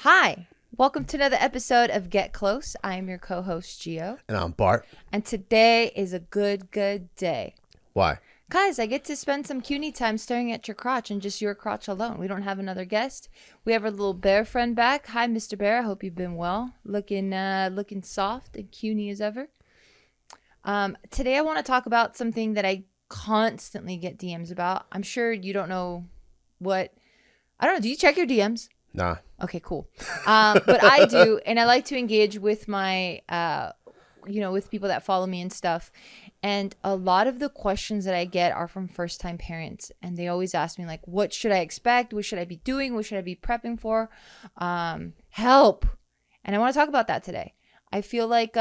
Hi, welcome to another episode of Get Close. I am your co-host, Gio. And I'm Bart. And today is a good day. Why? Guys, I get to spend some CUNY time staring at your crotch and just your crotch alone. We don't have another guest. We have our little bear friend back. Hi, Mr. Bear. I hope you've been well. Looking soft and CUNY as ever. Today I want to talk about something that I constantly get DMs about. I'm sure you don't know what... I don't know. Do you check your DMs? Nah. Okay, cool. But I do, and I like to engage with my, with people that follow me and stuff. And a lot of the questions that I get are from first-time parents, and they always ask me like, "What should I expect? What should I be doing? What should I be prepping for? Help!" And I want to talk about that today. I feel like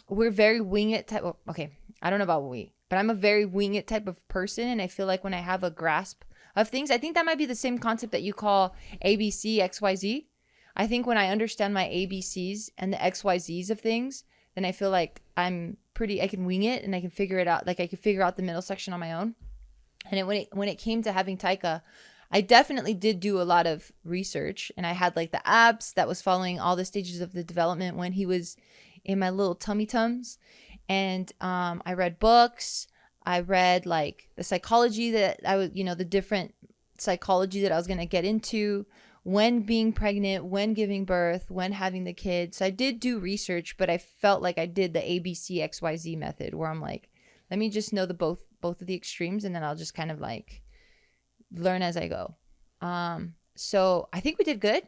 we're very wing it type. Well, okay, I don't know about we, but I'm a very wing it type of person, and I feel like when I have a grasp of things, I think that might be the same concept that you call ABC, XYZ. I think when I understand my ABCs and the XYZs of things, then I feel like I can wing it and I can figure it out. Like I can figure out the middle section on my own. And when it came to having Taika, I definitely did do a lot of research, and I had like the apps that was following all the stages of the development when he was in my little tummy tums. And I read books. I read like the psychology that I was, the different psychology that I was going to get into when being pregnant, when giving birth, when having the kid. So I did do research, but I felt like I did the ABC XYZ method where I'm like, let me just know the both of the extremes, and then I'll just kind of like learn as I go. So I think we did good.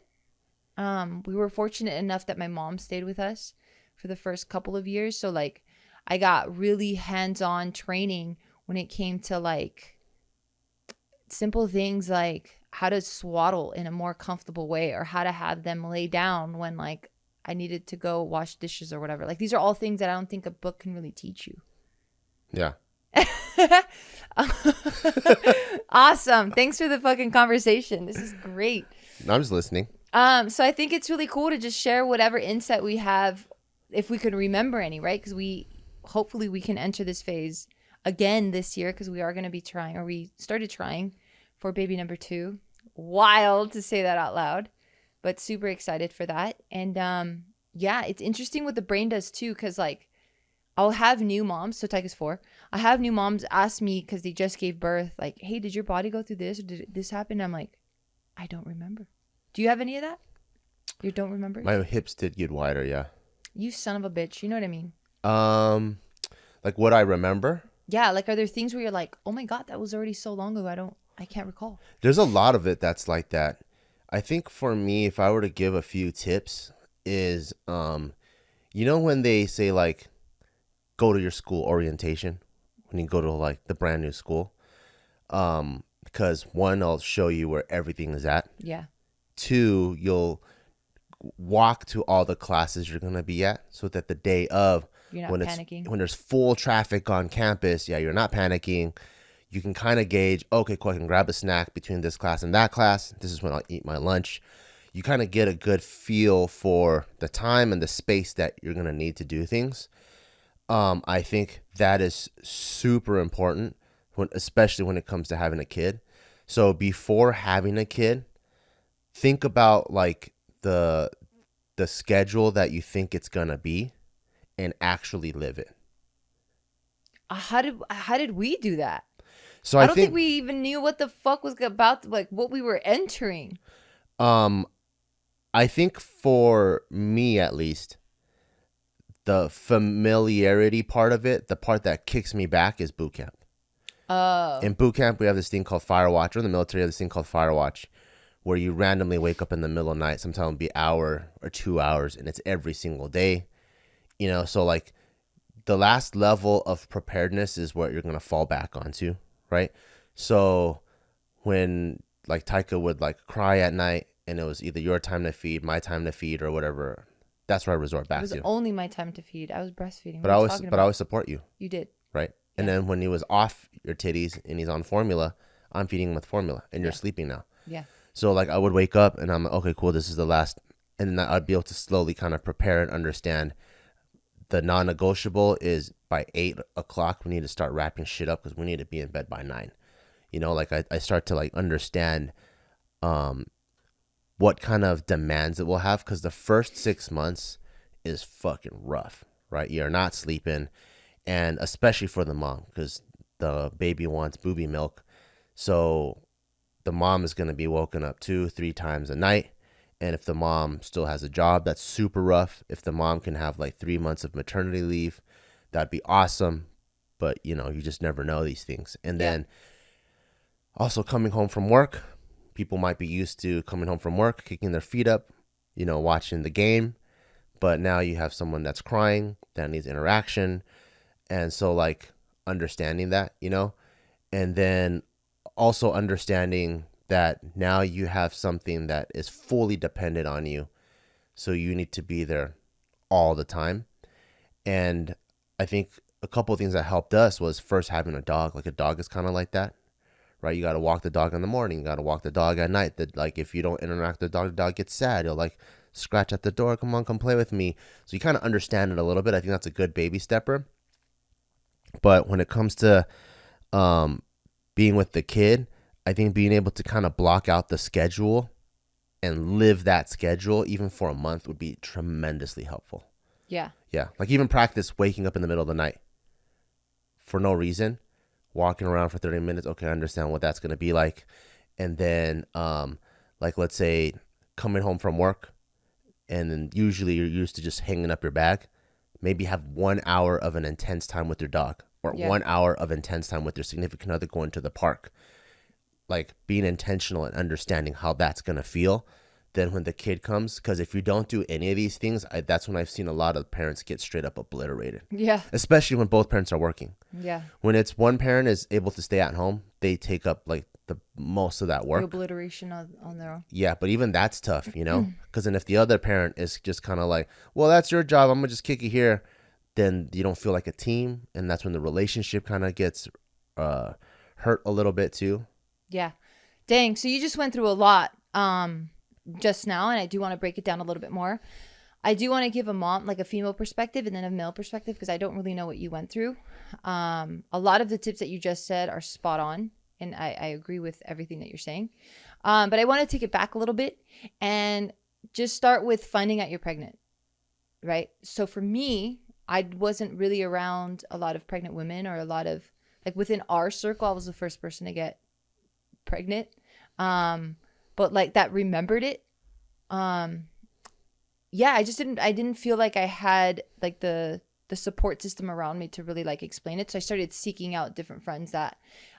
We were fortunate enough that my mom stayed with us for the first couple of years. So like I got really hands-on training when it came to like simple things like how to swaddle in a more comfortable way, or how to have them lay down when like I needed to go wash dishes or whatever. Like these are all things that I don't think a book can really teach you. Yeah. Awesome. Thanks for the fucking conversation. This is great. I'm just listening. So I think it's really cool to just share whatever insight we have, if we could remember any, right? Because hopefully we can enter this phase again this year, because we are going to be trying, or we started trying for baby number 2. Wild to say that out loud, but super excited for that. And yeah, it's interesting what the brain does too, because like I'll have new moms, so Taika's 4. I have new moms ask me, because they just gave birth, like, hey, did your body go through this, or did this happen? I'm like, I don't remember. Do you have any of that? You don't remember? My hips did get wider, yeah. You son of a bitch. You know what I mean? Like what I remember? Yeah, like are there things where you're like, oh my God, that was already so long ago, I can't recall. There's a lot of it that's like that. I think for me, if I were to give a few tips is, when they say like, go to your school orientation, when you go to like the brand new school, because 1, I'll show you where everything is at. Yeah. 2, you'll walk to all the classes you're going to be at, so that the day of, You're not panicking. when there's full traffic on campus, you're not panicking. You can kind of gauge, okay, cool, I can grab a snack between this class and that class. This is when I'll eat my lunch. You kind of get a good feel for the time and the space that you're going to need to do things. I think that is super important, especially when it comes to having a kid. So before having a kid, think about like the schedule that you think it's going to be, and actually live it. How did we do that? So I don't think we even knew what the fuck was about, like what we were entering. I think for me at least, the familiarity part of it, the part that kicks me back, is boot camp. Oh. In boot camp, we have this thing called Firewatch, or in the military, we have this thing called Firewatch, where you randomly wake up in the middle of the night, sometimes it'll be an hour or 2 hours, and it's every single day. So like the last level of preparedness is what you're going to fall back onto, right? So when like Taika would like cry at night, and it was either your time to feed, my time to feed, or whatever, that's where I resort back to. It was only my time to feed. I was breastfeeding. But I always support you. You did. Right? Yeah. And then when he was off your titties and he's on formula, I'm feeding him with formula, and you're sleeping now. Yeah. So like I would wake up and I'm like, okay, cool, this is the last. And then I'd be able to slowly kind of prepare and understand the non-negotiable is by 8 o'clock, we need to start wrapping shit up because we need to be in bed by 9. Like I start to like understand what kind of demands it will have, because the first 6 months is fucking rough, right? You're not sleeping, and especially for the mom, because the baby wants booby milk. So the mom is going to be woken up 2-3 times a night. And if the mom still has a job, that's super rough. If the mom can have like 3 months of maternity leave, that'd be awesome. But, you know, you just never know these things. And then also coming home from work, people might be used to coming home from work, kicking their feet up, you know, watching the game. But now you have someone that's crying, that needs interaction. And so like understanding that, you know, and then also understanding that now you have something that is fully dependent on you. So you need to be there all the time. And I think a couple of things that helped us was first having a dog. Like a dog is kind of like that, right? You got to walk the dog in the morning. You got to walk the dog at night. That like if you don't interact with the dog gets sad. He'll like scratch at the door. Come on, come play with me. So you kind of understand it a little bit. I think that's a good baby stepper. But when it comes to being with the kid, I think being able to kind of block out the schedule and live that schedule even for a month would be tremendously helpful. Yeah. Yeah. Like even practice waking up in the middle of the night for no reason, walking around for 30 minutes. Okay, I understand what that's going to be like. And then like let's say coming home from work, and then usually you're used to just hanging up your bag. Maybe have 1 hour of an intense time with your dog, or 1 hour of intense time with your significant other going to the park. Like being intentional and understanding how that's going to feel. Then when the kid comes, because if you don't do any of these things, that's when I've seen a lot of parents get straight up obliterated. Yeah. Especially when both parents are working. Yeah. When it's one parent is able to stay at home, they take up like the most of that work. The obliteration on their own. Yeah, but even that's tough, you know? Because then if the other parent is just kind of like, well, that's your job, I'm going to just kick you here, then you don't feel like a team. And that's when the relationship kind of gets hurt a little bit too. Yeah. Dang. So you just went through a lot just now, and I do want to break it down a little bit more. I do want to give a mom, like a female perspective and then a male perspective, because I don't really know what you went through. A lot of the tips that you just said are spot on, and I agree with everything that you're saying. But I want to take it back a little bit and just start with finding out you're pregnant, right? So for me, I wasn't really around a lot of pregnant women, or a lot of, like within our circle, I was the first person to get pregnant, but like that remembered it. Yeah, I didn't feel like I had like the support system around me to really like explain it. So I started seeking out different friends that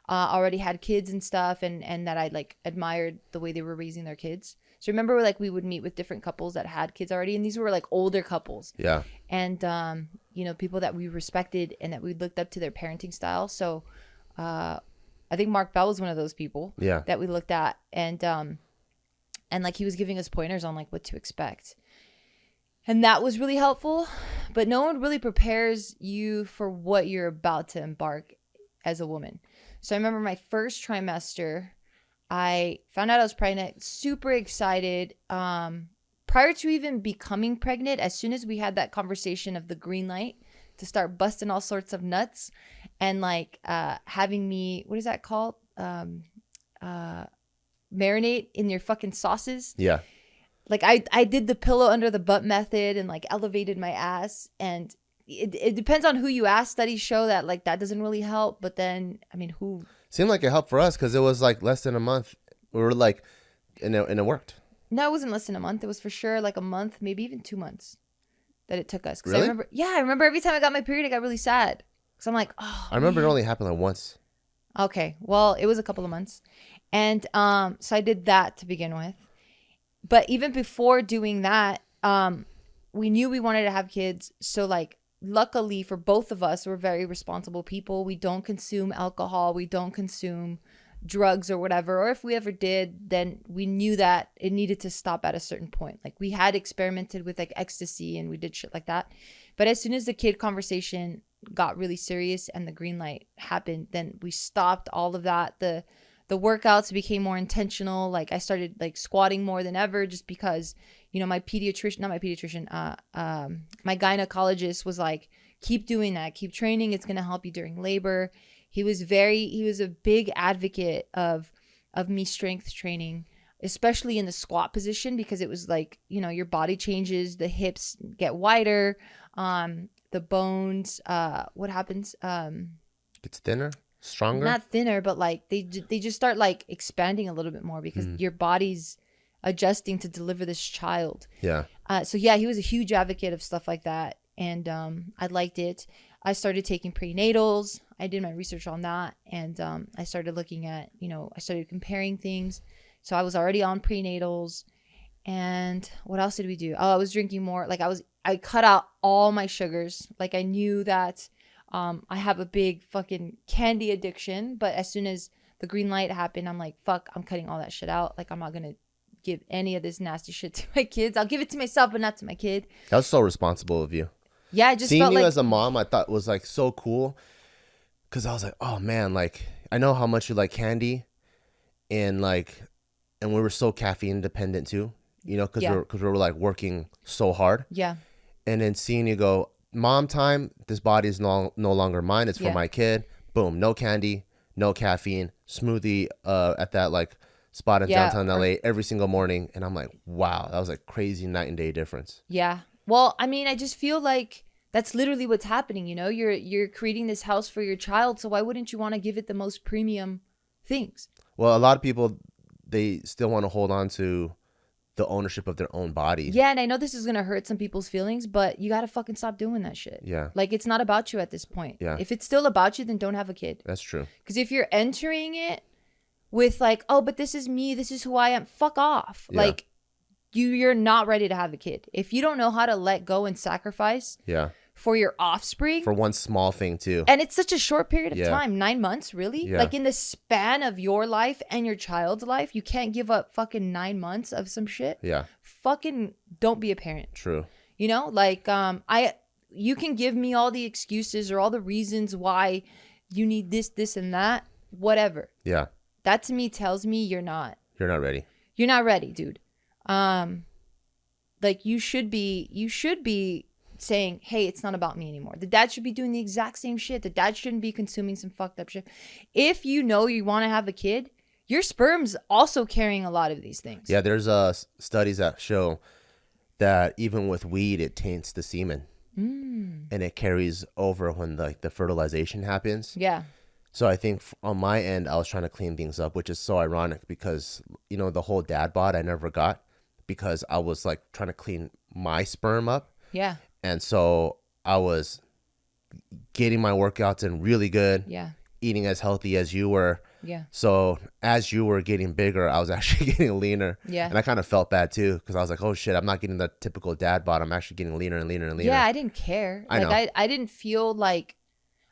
already had kids and stuff, and that I like admired the way they were raising their kids. So remember, like we would meet with different couples that had kids already, and these were like older couples. Yeah. And you know, people that we respected and that we looked up to their parenting style. So I think Mark Bell was one of those people that we looked at, and like he was giving us pointers on like what to expect. And that was really helpful, but no one really prepares you for what you're about to embark as a woman. So I remember my first trimester, I found out I was pregnant, super excited. Prior to even becoming pregnant, as soon as we had that conversation of the green light to start busting all sorts of nuts, and like having me, what is that called? Marinate in your fucking sauces. Yeah. Like I did the pillow under the butt method and like elevated my ass. And it depends on who you ask. Studies show that like that doesn't really help. But then, I mean, who? Seemed like it helped for us because it was like less than a month. We were like, and it worked. No, it wasn't less than a month. It was for sure like a month, maybe even 2 months that it took us. Really? I remember every time I got my period, I got really sad. Because I'm like, oh. I remember it only happened like once. Okay. Well, it was a couple of months. And so I did that to begin with. But even before doing that, we knew we wanted to have kids. So like, luckily for both of us, we're very responsible people. We don't consume alcohol. We don't consume drugs or whatever. Or if we ever did, then we knew that it needed to stop at a certain point. Like we had experimented with like ecstasy and we did shit like that. But as soon as the kid conversation got really serious and the green light happened, then we stopped all of that. The workouts became more intentional. Like I started like squatting more than ever, just because, you know, my gynecologist was like, keep doing that, keep training. It's going to help you during labor. He was a big advocate of me strength training. especially in the squat position, because it was like, you know, your body changes, the hips get wider, the bones, what happens? Gets thinner, stronger. Not thinner, but like they just start like expanding a little bit more because your body's adjusting to deliver this child. Yeah. So yeah, he was a huge advocate of stuff like that, and I liked it. I started taking prenatals. I did my research on that, and I started looking at, you know, I started comparing things. So I was already on prenatals, and what else did we do? Oh, I was drinking more. Like I cut out all my sugars. Like I knew that I have a big fucking candy addiction, but as soon as the green light happened, I'm like, fuck, I'm cutting all that shit out. Like I'm not gonna give any of this nasty shit to my kids. I'll give it to myself, but not to my kid. That was so responsible of you. Yeah, I just seeing felt you like, as a mom, I thought was like so cool, because I was like, oh man, like I know how much you like candy, and we were so caffeine dependent too, you know, because we were like working so hard. Yeah. And then seeing you go, mom time, this body is no longer mine, it's for my kid. Boom, no candy, no caffeine, smoothie at that like spot in downtown LA every single morning. And I'm like, wow, that was like crazy night and day difference. Yeah. Well, I mean, I just feel like that's literally what's happening, you know? You're creating this house for your child, so why wouldn't you want to give it the most premium things? Well, a lot of people, they still want to hold on to the ownership of their own body. Yeah, and I know this is going to hurt some people's feelings, but you got to fucking stop doing that shit. Yeah. Like, it's not about you at this point. Yeah. If it's still about you, then don't have a kid. That's true. Because if you're entering it with like, oh, but this is me, this is who I am, fuck off. Yeah. Like, you're not ready to have a kid. If you don't know how to let go and sacrifice for your offspring. For one small thing too. And it's such a short period of time, 9 months, really? Yeah. Like in the span of your life and your child's life, you can't give up fucking 9 months of some shit. Yeah. Fucking don't be a parent. True. You know, like you can give me all the excuses or all the reasons why you need this, and that, whatever. Yeah. That to me tells me you're not ready. You're not ready, dude. Like you should be saying, hey, it's not about me anymore. The dad should be doing the exact same shit. The dad shouldn't be consuming some fucked up shit. If you know you want to have a kid, your sperm's also carrying a lot of these things. Yeah, there's studies that show that even with weed, it taints the semen. And it carries over when the fertilization happens. Yeah. So I think on my end, I was trying to clean things up, which is so ironic because, you know, the whole dad bod I never got because I was like trying to clean my sperm up. Yeah. And so I was getting my workouts in really good. Yeah. Eating as healthy as you were. Yeah. So as you were getting bigger, I was actually getting leaner. Yeah. And I kind of felt bad too because I was like, oh shit, I'm not getting the typical dad bod. I'm actually getting leaner and leaner and leaner. Yeah, I didn't care. I know. I didn't feel like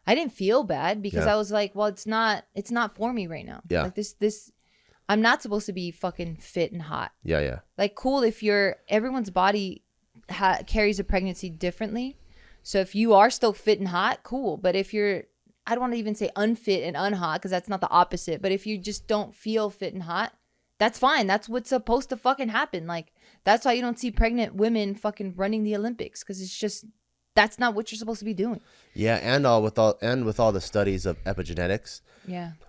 I didn't feel bad because I was like, well, it's not for me right now. Yeah. Like this I'm not supposed to be fucking fit and hot. Yeah, yeah. Like cool if everyone's body carries a pregnancy differently. So if you are still fit and hot, cool. But if you're, I don't want to even say unfit and unhot because that's not the opposite. But if you just don't feel fit and hot, that's fine. That's what's supposed to fucking happen. Like that's why you don't see pregnant women fucking running the Olympics because it's just, that's not what you're supposed to be doing. Yeah, and with all the studies of epigenetics,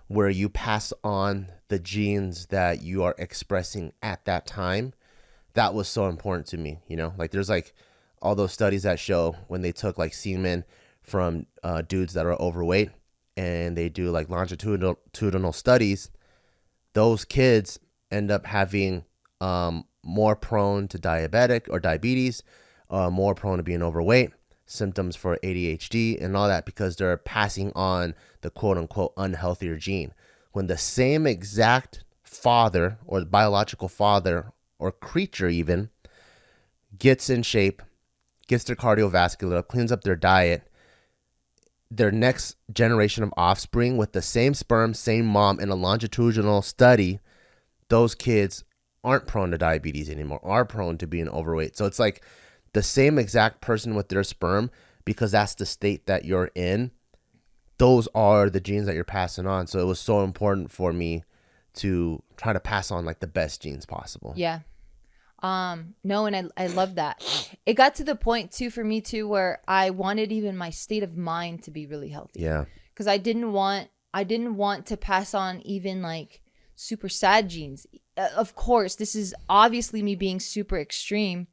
where you pass on the genes that you are expressing at that time, that was so important to me. You know, like there's like all those studies that show when they took like semen from dudes that are overweight and they do like longitudinal studies, those kids end up having more prone to diabetes, more prone to being overweight, symptoms for ADHD and all that because they're passing on the quote unquote unhealthier gene. When the same exact father or the biological father or creature even gets in shape, gets their cardiovascular, cleans up their diet, their next generation of offspring with the same sperm, same mom in a longitudinal study, those kids aren't prone to diabetes anymore, are prone to being overweight. So it's like the same exact person with their sperm, because that's the state that you're in, those are the genes that you're passing on. So it was so important for me to try to pass on like the best genes possible. Yeah. No, and I love that. It got to the point too for me too where I wanted even my state of mind to be really healthy. Yeah. Because I didn't want to pass on even like super sad genes. of course, this is obviously me being super extreme.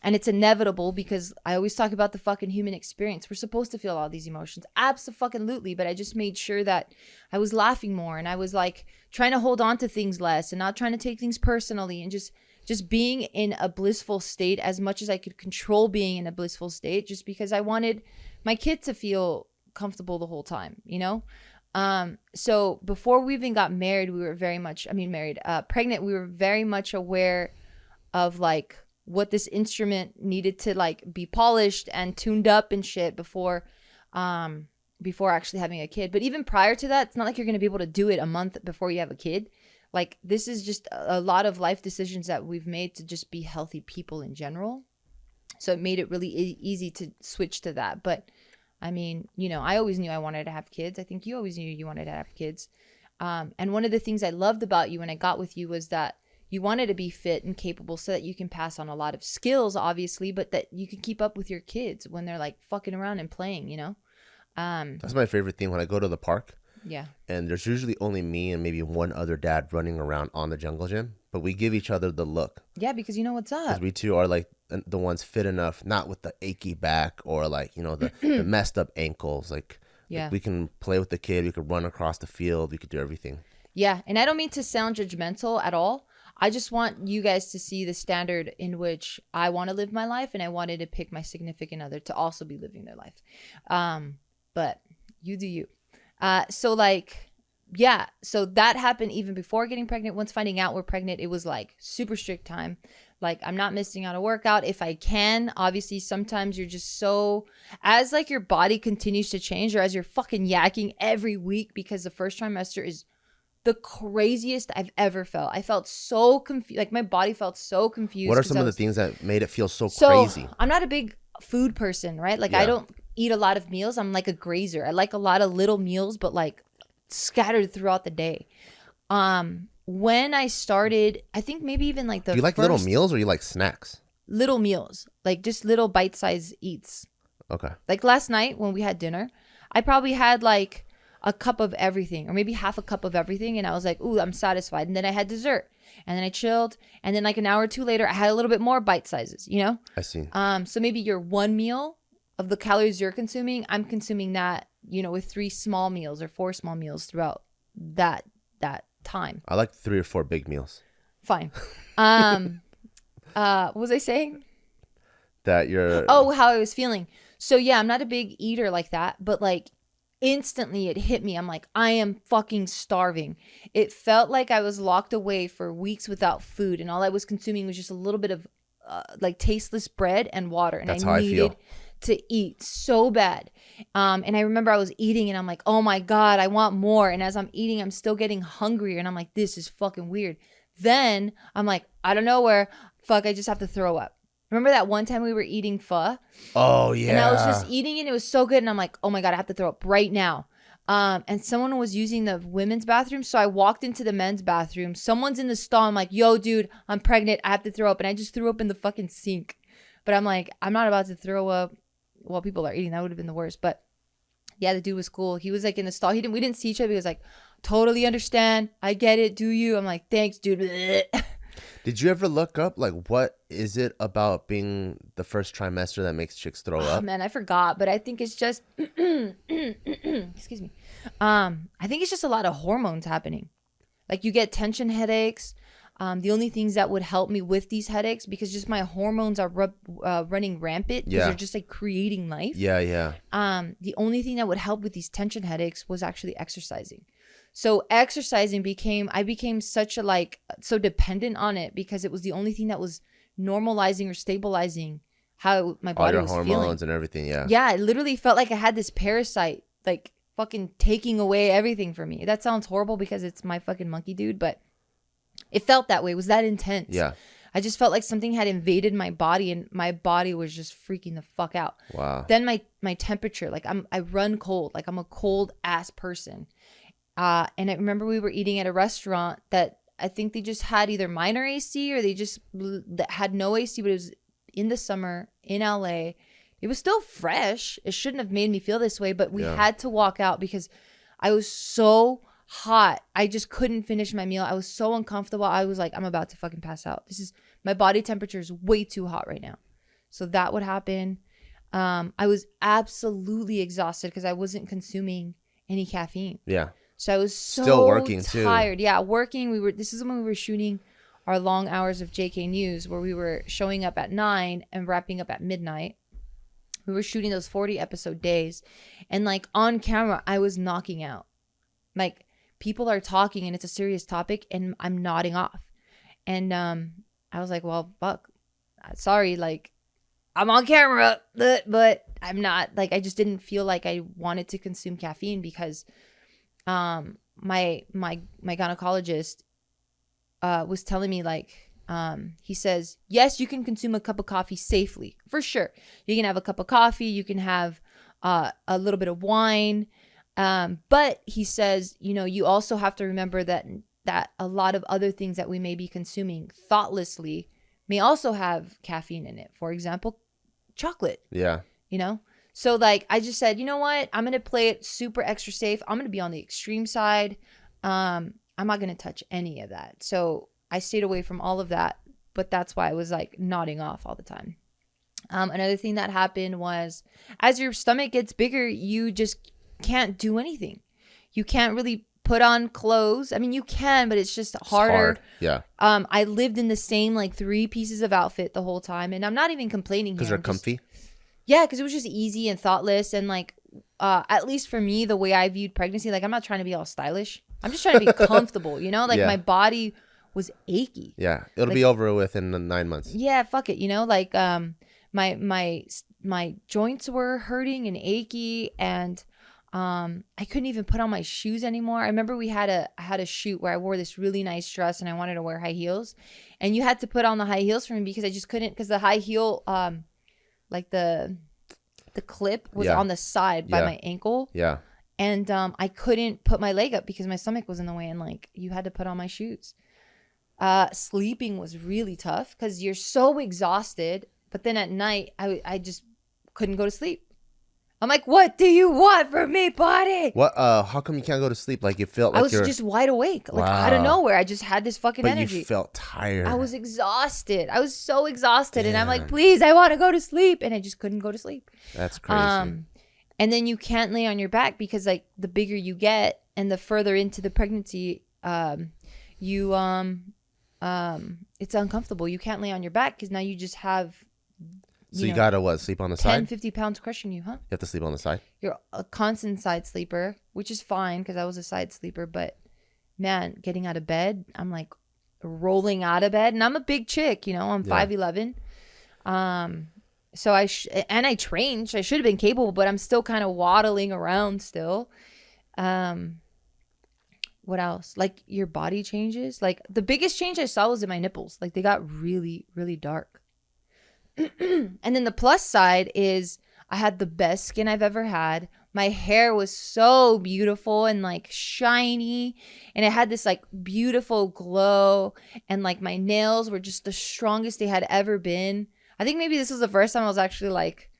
And it's inevitable because I always talk about the fucking human experience. We're supposed to feel all these emotions. Abso-fucking-lutely. But I just made sure that I was laughing more. And I was like trying to hold on to things less and not trying to take things personally. And just being in a blissful state as much as I could control being in a blissful state. Just because I wanted my kid to feel comfortable the whole time, you know? So before we even got married, we were very much, pregnant, we were very much aware of like what this instrument needed to like be polished and tuned up and shit before actually having a kid. But even prior to that, it's not like you're going to be able to do it a month before you have a kid. Like this is just a lot of life decisions that we've made to just be healthy people in general. So it made it really easy to switch to that. But I mean, you know, I always knew I wanted to have kids. I think you always knew you wanted to have kids. And one of the things I loved about you when I got with you was that you wanted to be fit and capable so that you can pass on a lot of skills, obviously, but that you can keep up with your kids when they're like fucking around and playing, you know? That's my favorite thing when I go to the park. Yeah. And there's usually only me and maybe one other dad running around on the jungle gym, but we give each other the look. Yeah, because you know what's up. Because we two are like the ones fit enough, not with the achy back or like, you know, the messed up ankles. Like, yeah. We can play with the kid. We could run across the field. We could do everything. Yeah. And I don't mean to sound judgmental at all. I just want you guys to see the standard in which I want to live my life, and I wanted to pick my significant other to also be living their life. But you do you. So like, yeah, so that happened even before getting pregnant. Once finding out we're pregnant, it was like super strict time. Like I'm not missing out a workout if I can. Obviously, sometimes you're just so, as like your body continues to change, or as you're fucking yakking every week, because the first trimester is the craziest I've ever felt. I felt so confused. Like my body felt so confused. What are some of the things that made it feel so crazy? I'm not a big food person, right? Like I don't eat a lot of meals. I'm like a grazer. I like a lot of little meals, but like scattered throughout the day. When I started, I think maybe even like Do you like little meals or you like snacks? Little meals, like just little bite-sized eats. Okay. Like last night when we had dinner, I probably had like a cup of everything, or maybe half a cup of everything, and I was like, ooh, I'm satisfied. And then I had dessert, and then I chilled, and then like an hour or two later I had a little bit more bite sizes, you know? I see. So maybe your one meal of the calories you're consuming, I'm consuming that, you know, with 3 small meals or 4 small meals throughout that time. I like 3 or 4 big meals. Fine. What was I saying? That you're how I was feeling. So yeah, I'm not a big eater like that, but like instantly it hit me. I'm like, I am fucking starving. It felt like I was locked away for weeks without food, and all I was consuming was just a little bit of like tasteless bread and water, and That's I how needed I feel. to eat so bad. And I remember I was eating and I'm like, oh my God, I want more. And as I'm eating, I'm still getting hungrier, and I'm like, this is fucking weird. Then I'm like, I don't know where, fuck, I just have to throw up. Remember that one time we were eating pho? Oh, yeah. And I was just eating it, and it was so good. And I'm like, oh my God, I have to throw up right now. And someone was using the women's bathroom. So I walked into the men's bathroom. Someone's in the stall. I'm like, yo, dude, I'm pregnant. I have to throw up. And I just threw up in the fucking sink. But I'm like, I'm not about to throw up while people are eating. That would have been the worst. But yeah, the dude was cool. He was like in the stall. We didn't see each other. He was like, totally understand. I get it. Do you? I'm like, thanks, dude. Did you ever look up, like, what is it about being the first trimester that makes chicks throw up? Oh, man, I forgot. But I think it's just, excuse me. I think it's just a lot of hormones happening. Like you get tension headaches. The only things that would help me with these headaches, because just my hormones are running rampant because they're just like creating life. Yeah. The only thing that would help with these tension headaches was actually exercising. So exercising I became such a so dependent on it, because it was the only thing that was normalizing or stabilizing how my body was feeling. All your hormones and everything, yeah. Yeah, it literally felt like I had this parasite, like fucking taking away everything from me. That sounds horrible because it's my fucking monkey dude, but it felt that way. It was that intense. Yeah. I just felt like something had invaded my body, and my body was just freaking the fuck out. Wow. Then my temperature, like I run cold, like I'm a cold ass person. And I remember we were eating at a restaurant that I think they just had either minor AC or they just had no AC, but it was in the summer in LA. It was still fresh. It shouldn't have made me feel this way, but we had to walk out because I was so hot. I just couldn't finish my meal. I was so uncomfortable. I was like, I'm about to fucking pass out. My body temperature is way too hot right now. So that would happen. I was absolutely exhausted because I wasn't consuming any caffeine. Yeah. So I was so still working tired. too. Yeah, working. This is when we were shooting our long hours of JK News, where we were showing up at 9 and wrapping up at midnight. We were shooting those 40 episode days, and like on camera, I was knocking out. Like people are talking and it's a serious topic, and I'm nodding off. And I was like, well, fuck, sorry, like I'm on camera, but I'm not. Like I just didn't feel like I wanted to consume caffeine because my gynecologist was telling me, like, he says, yes, you can consume a cup of coffee safely, for sure. You can have a cup of coffee, you can have a little bit of wine, but he says, you know, you also have to remember that a lot of other things that we may be consuming thoughtlessly may also have caffeine in it. For example, chocolate. Yeah. You know? So like I just said, you know what? I'm going to play it super extra safe. I'm going to be on the extreme side. I'm not going to touch any of that. So I stayed away from all of that, but that's why I was like nodding off all the time. Another thing that happened was as your stomach gets bigger, you just can't do anything. You can't really put on clothes. I mean, you can, but it's just harder. Hard. Yeah. I lived in the same like 3 pieces of outfit the whole time, and I'm not even complaining Because here. they're comfy. Yeah, because it was just easy and thoughtless, and like at least for me, the way I viewed pregnancy, like I'm not trying to be all stylish. I'm just trying to be comfortable, you know? Like Yeah. my body was achy. Yeah. It'll Like- be over within the 9 months. Yeah, fuck it, you know? Like my joints were hurting and achy, and I couldn't even put on my shoes anymore. I remember I had a shoot where I wore this really nice dress and I wanted to wear high heels, and you had to put on the high heels for me because I just couldn't, because the high heel like the clip was Yeah. on the side by Yeah. my ankle, Yeah. and I couldn't put my leg up because my stomach was in the way, and like you had to put on my shoes. Sleeping was really tough because you're so exhausted, but then at night I just couldn't go to sleep. I'm like, what do you want from me, body? What? How come you can't go to sleep? Like you felt like I was you're. just wide awake, like Wow. out of nowhere. I just had this fucking But energy. you felt tired. I was exhausted. I was so exhausted, and I'm like, Damn. please, I want to go to sleep, and I just couldn't go to sleep. That's crazy. And then you can't lay on your back because like the bigger you get and the further into the pregnancy, it's uncomfortable. You can't lay on your back because now you just have. So you gotta what? Sleep on the 10, side? 50 pounds crushing you, huh? You have to sleep on the side? You're a constant side sleeper, which is fine because I was a side sleeper. But man, getting out of bed, I'm like rolling out of bed, and I'm a big chick, you know. I'm 5'11". So I trained. So I should have been capable, but I'm still kind of waddling around still. What else? Like your body changes. Like the biggest change I saw was in my nipples. Like they got really, really dark. And then the plus side is I had the best skin I've ever had. My hair was so beautiful and like shiny, and it had this like beautiful glow, and like my nails were just the strongest they had ever been. I think maybe this was the first time I was actually like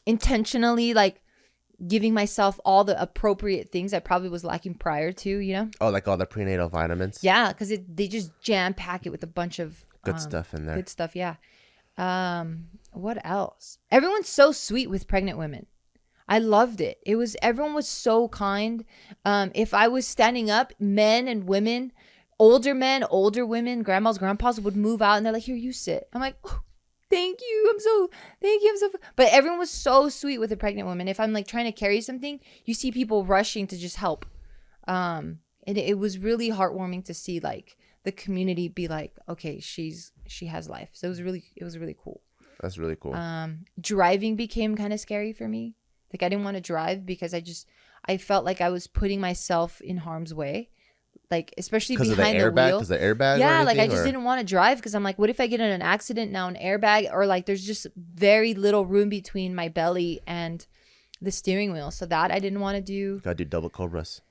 intentionally like giving myself all the appropriate things I probably was lacking prior to, you know? Oh, like all the prenatal vitamins? Yeah, because they just jam pack it with a bunch of Good stuff in there. good stuff, yeah. What else? Everyone's so sweet with pregnant women. I loved it. Everyone was so kind. If I was standing up, men and women, older men, older women, grandmas, grandpas would move out and they're like, here, you sit. I'm like, oh, thank you. I'm so but everyone was so sweet with a pregnant woman. If I'm like trying to carry something, you see people rushing to just help. And it was really heartwarming to see like the community be like, okay, she has life. So it was really cool. That's really cool. Driving became kind of scary for me. Like I didn't want to drive because I felt like I was putting myself in harm's way. Like especially behind the wheel. Because the airbag? Yeah, or like I anything, just or? didn't want to drive because I'm like, what if I get in an accident now, an airbag, or like there's just very little room between my belly and the steering wheel. So that I didn't want to do. Gotta do double cobras.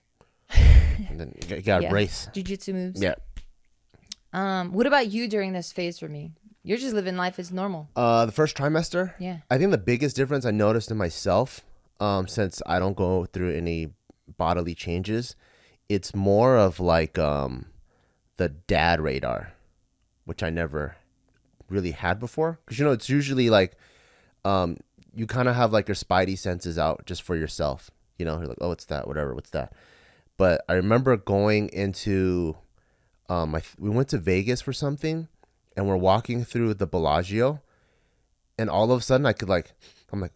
And then you gotta brace. Jiu-jitsu moves. Yeah. What about you during this phase for me? You're just living life as normal. The first trimester? Yeah. I think the biggest difference I noticed in myself, since I don't go through any bodily changes, it's more of like the dad radar, which I never really had before. Because it's usually like you kind of have like your spidey senses out just for yourself. You're like, oh, what's that? Whatever, what's that? But I remember going into we went to Vegas for something, and we're walking through the Bellagio, and all of a sudden I'm like,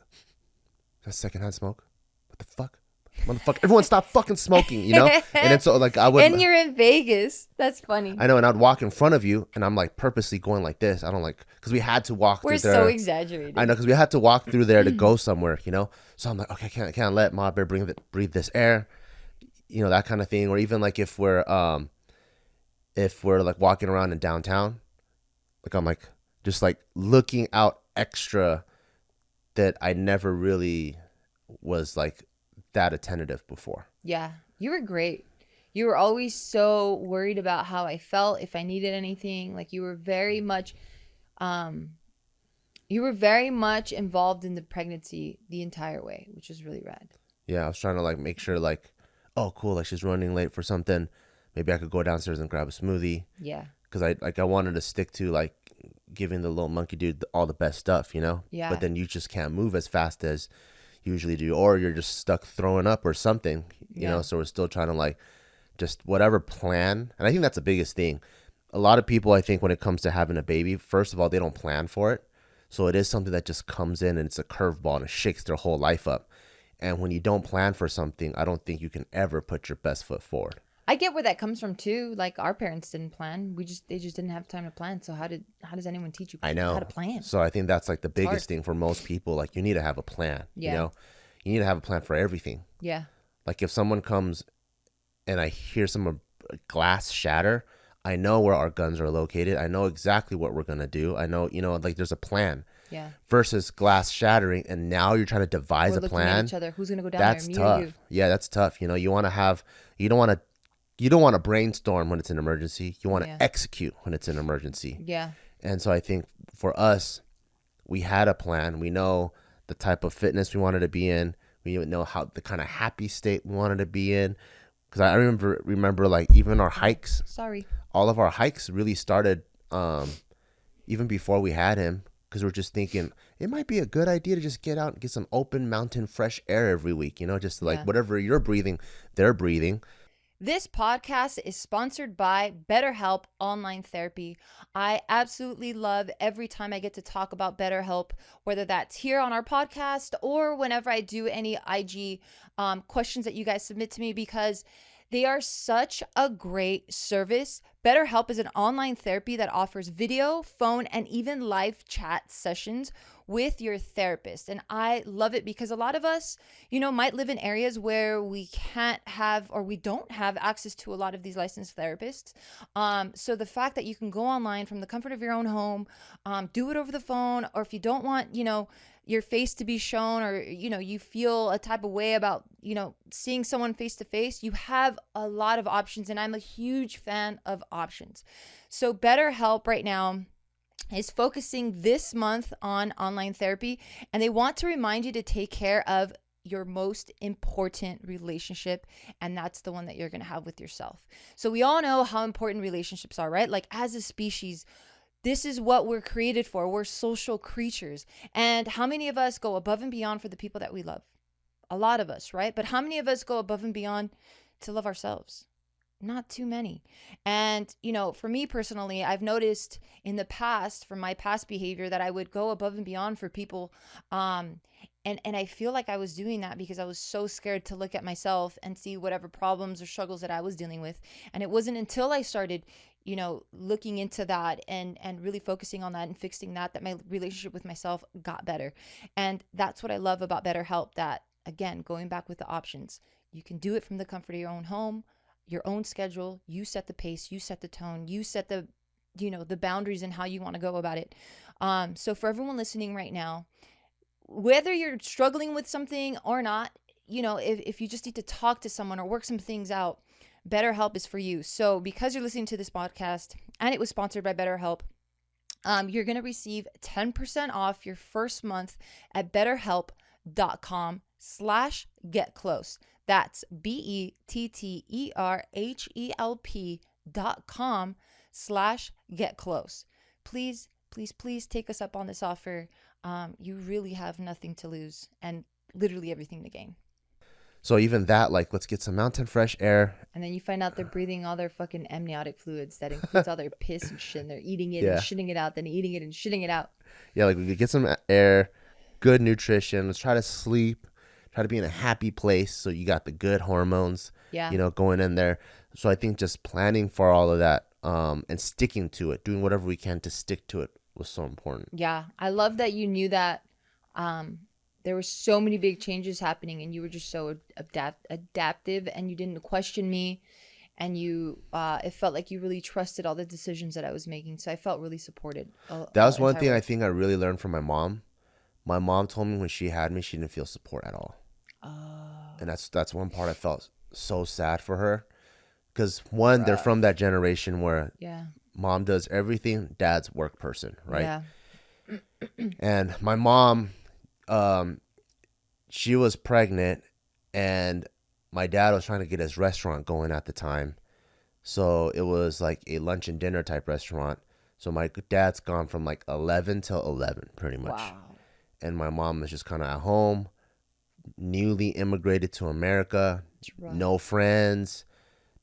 that's secondhand smoke. What the fuck? Motherfucker, everyone stop fucking smoking, And then so like I would. And you're in Vegas. That's funny. I know, and I'd walk in front of you, and I'm like purposely going like this. I don't like because we had to walk. We're through there. so exaggerated. I know because we had to walk through there to go somewhere, So I'm like, okay, I can't let Ma Bear breathe this air, that kind of thing. Or even like if we're like walking around in downtown, like I'm like just like looking out extra that I never really was like that attentive before. Yeah, you were great. You were always so worried about how I felt, if I needed anything. Like you were very much involved in the pregnancy the entire way, which is really rad. Yeah, I was trying to like make sure like, oh cool, like she's running late for something. Maybe I could go downstairs and grab a smoothie. Yeah. Because I wanted to stick to like giving the little monkey dude all the best stuff, Yeah. But then you just can't move as fast as you usually do, or you're just stuck throwing up or something, So we're still trying to like just whatever plan. And I think that's the biggest thing. A lot of people, I think, when it comes to having a baby, first of all, they don't plan for it. So it is something that just comes in and it's a curveball and it shakes their whole life up. And when you don't plan for something, I don't think you can ever put your best foot forward. I get where that comes from too. Like our parents didn't plan. They just didn't have time to plan. So how does anyone teach you I know how to plan? So I think that's like the biggest thing for most people. Like you need to have a plan. Yeah. You need to have a plan for everything. Yeah. Like if someone comes and I hear some glass shatter, I know where our guns are located. I know exactly what we're gonna do. I know, like there's a plan. Yeah. Versus glass shattering, and now you're trying to devise a plan. At each other. Who's gonna go down that's there? Tough. Me or you? Yeah, that's tough. You don't want to brainstorm when it's an emergency. You want to execute when it's an emergency. Yeah. And so I think for us, we had a plan. We know the type of fitness we wanted to be in. We know how the kind of happy state we wanted to be in. Because I remember like even our hikes. Sorry. All of our hikes really started even before we had him. Because we're just thinking it might be a good idea to just get out and get some open mountain fresh air every week. Just like whatever you're breathing, they're breathing. This podcast is sponsored by BetterHelp Online Therapy. I absolutely love every time I get to talk about BetterHelp, whether that's here on our podcast or whenever I do any IG questions that you guys submit to me, because they are such a great service. BetterHelp is an online therapy that offers video, phone, and even live chat sessions with your therapist. And I love it because a lot of us, might live in areas where we can't have or we don't have access to a lot of these licensed therapists. So the fact that you can go online from the comfort of your own home, do it over the phone, or if you don't want, your face to be shown, or you feel a type of way about seeing someone face to face, you have a lot of options, and I'm a huge fan of options. So BetterHelp right now is focusing this month on online therapy, and they want to remind you to take care of your most important relationship, and that's the one that you're going to have with yourself. So we all know how important relationships are, right? Like as a species, this is what we're created for. We're social creatures. And how many of us go above and beyond for the people that we love? A lot of us, right? But how many of us go above and beyond to love ourselves? Not too many. And, for me personally, I've noticed in the past, from my past behavior, that I would go above and beyond for people. And I feel like I was doing that because I was so scared to look at myself and see whatever problems or struggles that I was dealing with. And it wasn't until I started looking into that and really focusing on that and fixing that my relationship with myself got better. And that's what I love about BetterHelp, that, again, going back with the options, you can do it from the comfort of your own home, your own schedule. You set the pace, you set the tone, you set the boundaries and how you want to go about it. So for everyone listening right now, whether you're struggling with something or not, if you just need to talk to someone or work some things out, BetterHelp is for you. So because you're listening to this podcast and it was sponsored by BetterHelp, you're going to receive 10% off your first month at betterhelp.com/getclose. That's BETTERHELP.com/get-close. Please, please, please take us up on this offer. You really have nothing to lose and literally everything to gain. So even that, like, let's get some mountain fresh air. And then you find out they're breathing all their fucking amniotic fluids. That includes all their piss and shit. And they're eating it and shitting it out, then eating it and shitting it out. Yeah, like we could get some air, good nutrition. Let's try to sleep, try to be in a happy place. So you got the good hormones, going in there. So I think just planning for all of that and sticking to it, doing whatever we can to stick to it was so important. Yeah. I love that you knew that there were so many big changes happening and you were just so adaptive and you didn't question me. And you, it felt like you really trusted all the decisions that I was making. So I felt really supported. That was one thing I think I really learned from my mom. My mom told me when she had me, she didn't feel support at all. And that's one part I felt so sad for her. Because one, they're from that generation where mom does everything, dad's work person, right? Yeah. And my mom, she was pregnant and my dad was trying to get his restaurant going at the time. So it was like a lunch and dinner type restaurant. So my dad's gone from like 11 till 11 pretty much. Wow. And my mom is just kind of at home, newly immigrated to America, no friends,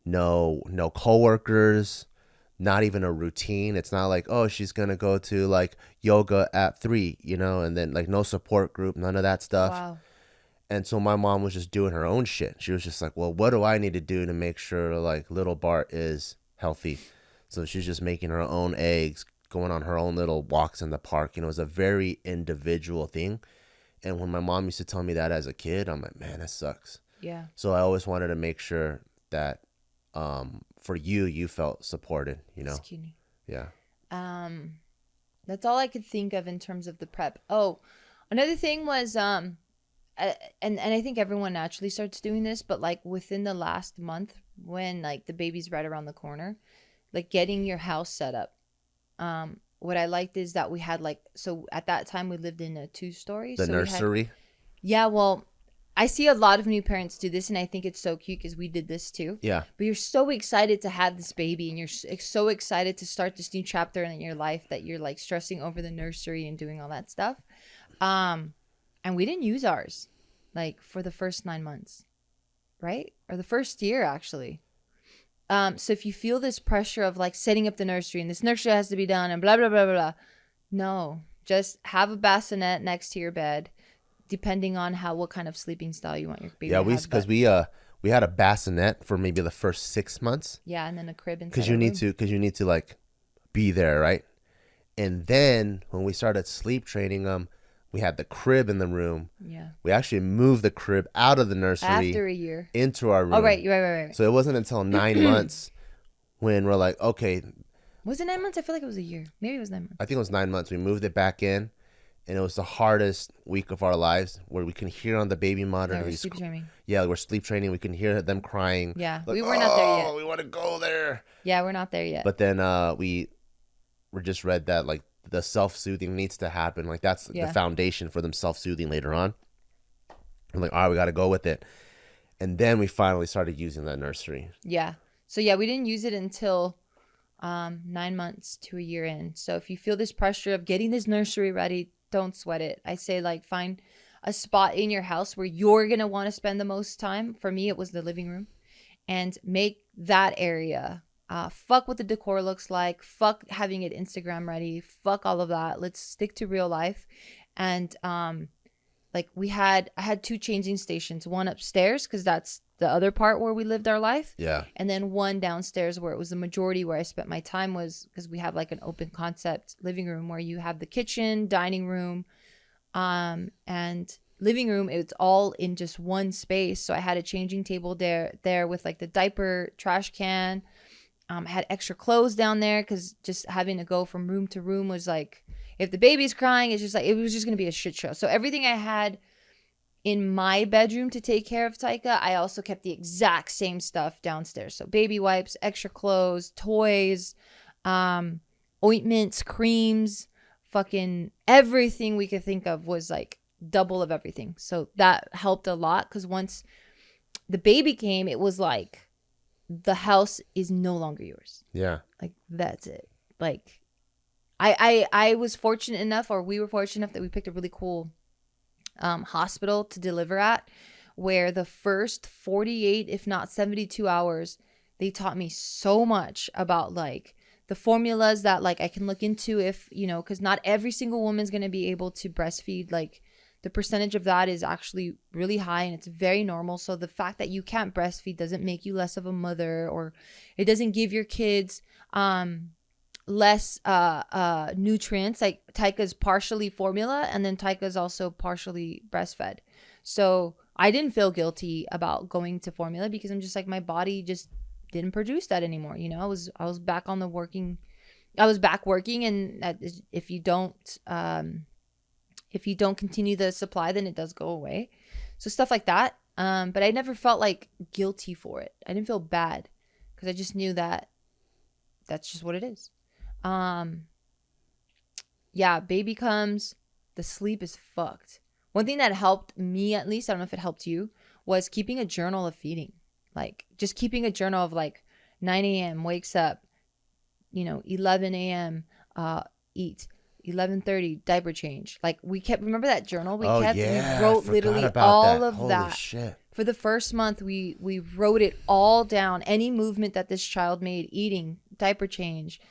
no coworkers, not even a routine. It's not like, oh, she's going to go to like yoga at 3, and then like no support group, none of that stuff. Wow. And so my mom was just doing her own shit. She was just like, well, what do I need to do to make sure like little Bart is healthy? So she's just making her own eggs, going on her own little walks in the park. It was a very individual thing. And when my mom used to tell me that as a kid, I'm like, man, that sucks. Yeah. So I always wanted to make sure that for you felt supported, Skinny. Yeah. That's all I could think of in terms of the prep. Oh, another thing was and I think everyone naturally starts doing this, but like within the last month when like the baby's right around the corner, like getting your house set up. What I liked is that we had so at that time we lived in a 2-story. The nursery? Well, I see a lot of new parents do this and I think it's so cute because we did this too. Yeah. But you're so excited to have this baby and you're so excited to start this new chapter in your life that you're like stressing over the nursery and doing all that stuff. And we didn't use ours like for the first 9 months, right? Or the first year actually. So if you feel this pressure of like setting up the nursery and this nursery has to be done and blah, blah, blah, blah, blah. No, just have a bassinet next to your bed, depending on what kind of sleeping style you want your baby to have. Yeah, we had a bassinet for maybe the first 6 months. Yeah, and then a crib inside. Because you need to like be there, right? And then when we started sleep training them, we had the crib in the room. Yeah. We actually moved the crib out of the nursery after a year into our room. Oh, right. So it wasn't until 9 months when we're like, okay. Was it 9 months? I feel like it was a year. Maybe it was 9 months. I think it was 9 months. We moved it back in, and it was the hardest week of our lives where we can hear on the baby monitor. Yeah, we're sleep training. Yeah, we're sleep training. We can hear them crying. Yeah, like, we were not there yet. We want to go there. Yeah, we're not there yet. But then we just read that like the self-soothing needs to happen. Like that's the foundation for them self-soothing later on. I'm like, all right, we got to go with it. And then we finally started using that nursery. Yeah. So yeah, we didn't use it until 9 months to a year in. So if you feel this pressure of getting this nursery ready, don't sweat it. I say like find a spot in your house where you're going to want to spend the most time. For me, it was the living room. And make that area. Fuck what the decor looks like. Fuck having it Instagram ready. Fuck all of that. Let's stick to real life. And like I had 2 changing stations. One upstairs because that's the other part where we lived our life. Yeah. And then one downstairs where it was the majority where I spent my time was because we have like an open concept living room where you have the kitchen, dining room, and living room. It's all in just one space. So I had a changing table there with like the diaper trash can. I had extra clothes down there because just having to go from room to room was like, if the baby's crying, it's just like, it was just going to be a shit show. So everything I had in my bedroom to take care of Taika, I also kept the exact same stuff downstairs. So baby wipes, extra clothes, toys, ointments, creams, fucking everything we could think of was like double of everything. So that helped a lot because once the baby came, it was like the house is no longer yours. Yeah. Like that's it. Like I was fortunate enough, or we were fortunate enough that we picked a really cool hospital to deliver at, where the first 48, if not 72 hours, they taught me so much about like the formulas that like I can look into, if, you know, because not every single woman's going to be able to breastfeed. Like the percentage of that is actually really high, and it's very normal. So the fact that you can't breastfeed doesn't make you less of a mother, or it doesn't give your kids less nutrients. Like Taika's partially formula, and then Taika's also partially breastfed. So I didn't feel guilty about going to formula, because I'm just like, my body just didn't produce that anymore. You know, I was back on the working. I was back working, and that is, if you don't continue the supply, then it does go away. So stuff like that. But I never felt like guilty for it. I didn't feel bad, because I just knew that that's just what it is. Yeah, baby comes, the sleep is fucked. One thing that helped me, at least, I don't know if it helped you, was keeping a journal of feeding. Like just keeping a journal of like 9 a.m. wakes up, you know, 11 a.m. Eat, 11:30 diaper change. Like we kept, remember that journal we kept? Yeah, We wrote literally all of Holy that. Shit. For the first month, we wrote it all down. Any movement that this child made, eating, diaper change,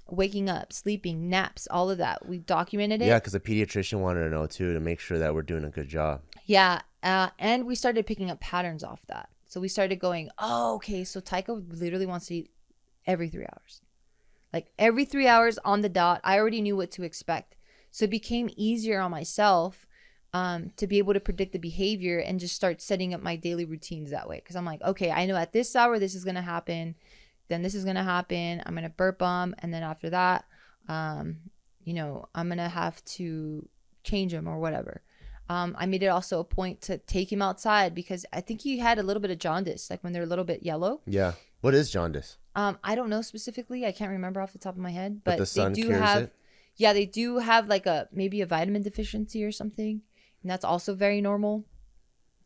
waking up, sleeping, naps, all of that. We documented it. Yeah, because the pediatrician wanted to know too, to make sure that we're doing a good job. Yeah. And we started picking up patterns off that. So we started going, oh, okay, so Taika literally wants to eat every 3 hours. Like every 3 hours on the dot. I already knew what to expect. So it became easier on myself to be able to predict the behavior and just start setting up my daily routines that way. Because I'm like, okay, I know at this hour this is going to happen. Then this is going to happen. I'm going to burp them. And then after that, you know, I'm going to have to change him or whatever. I made it also a point to take him outside, because I think he had a little bit of jaundice, like when they're a little bit yellow. Yeah. What is jaundice? I don't know specifically. I can't remember off the top of my head. But the sun they do cures have, it? yeah, they do have like maybe a vitamin deficiency or something. And that's also very normal.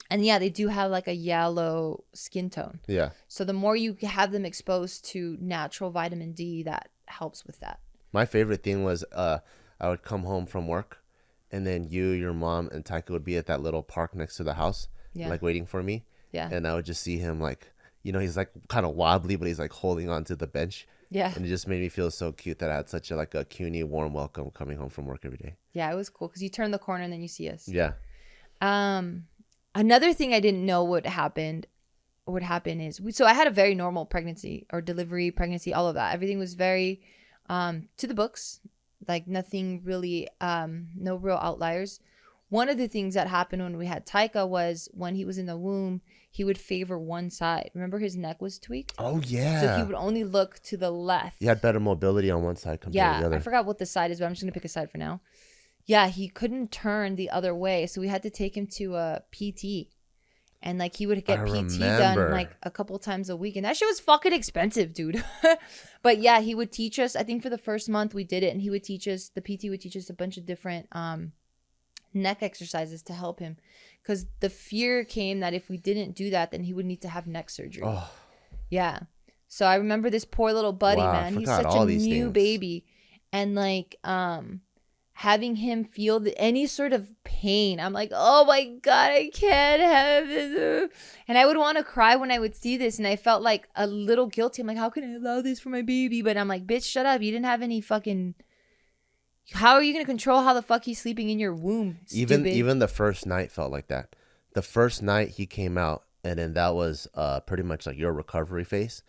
And yeah, they do have like a yellow skin tone. Yeah. So the more you have them exposed to natural vitamin D, that helps with that. My favorite thing was I would come home from work, and then you, your mom, and Taika would be at that little park next to the house, like waiting for me. Yeah. And I would just see him, like, you know, he's like kind of wobbly, but he's like holding on to the bench. Yeah. And it just made me feel so cute that I had such a like a CUNY warm welcome coming home from work every day. Yeah, it was cool because you turn the corner and then you see us. Yeah. Another thing I didn't know would happen is so I had a very normal pregnancy or delivery, pregnancy, all of that. Everything was very to the books, like nothing really, no real outliers. One of the things that happened when we had Taika was when he was in the womb, he would favor one side. Remember his neck was tweaked? Oh, yeah. So he would only look to the left. He had better mobility on one side compared to the other. I forgot what the side is, but I'm just going to pick a side for now. Yeah, he couldn't turn the other way. So we had to take him to a PT. And like he would get PT done like a couple times a week. And that shit was fucking expensive, dude. But yeah, he would teach us. I think for the first month we did it. And he would teach us, the PT would teach us a bunch of different neck exercises to help him. Because the fear came that if we didn't do that, then he would need to have neck surgery. Oh. Yeah. So I remember this poor little buddy, man. He's such a new baby. And like having him feel any sort of pain, I'm like, oh my God, I can't have this. And I would want to cry when I would see this. And I felt like a little guilty. I'm like, how can I allow this for my baby? But I'm like, bitch, shut up. You didn't have any fucking... How are you going to control how the fuck he's sleeping in your womb? Even the first night felt like that. The first night he came out, and then that was pretty much like your recovery phase.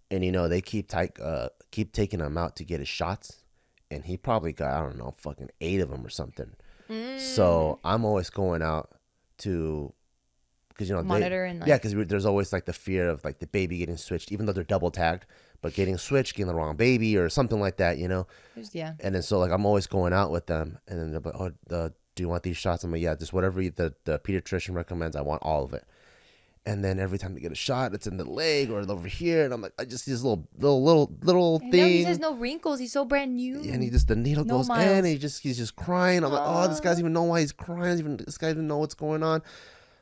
And, you know, they keep taking him out to get his shots. And he probably got, I don't know, fucking 8 of them or something. So I'm always going out to, because, you know, monitor and like... Yeah, because there's always like the fear of like the baby getting switched, even though they're double tagged, but getting switched, getting the wrong baby or something like that, you know? Yeah. And then so like I'm always going out with them, and then they're like, oh, do you want these shots? I'm like, yeah, just whatever the pediatrician recommends, I want all of it. And then every time they get a shot, it's in the leg or over here, and I'm like, I just see this little thing. No, he has no wrinkles. He's so brand new. Yeah, and the needle goes in, and he's just crying. I'm like, oh, this guy's even know why he's crying. This guy even know what's going on.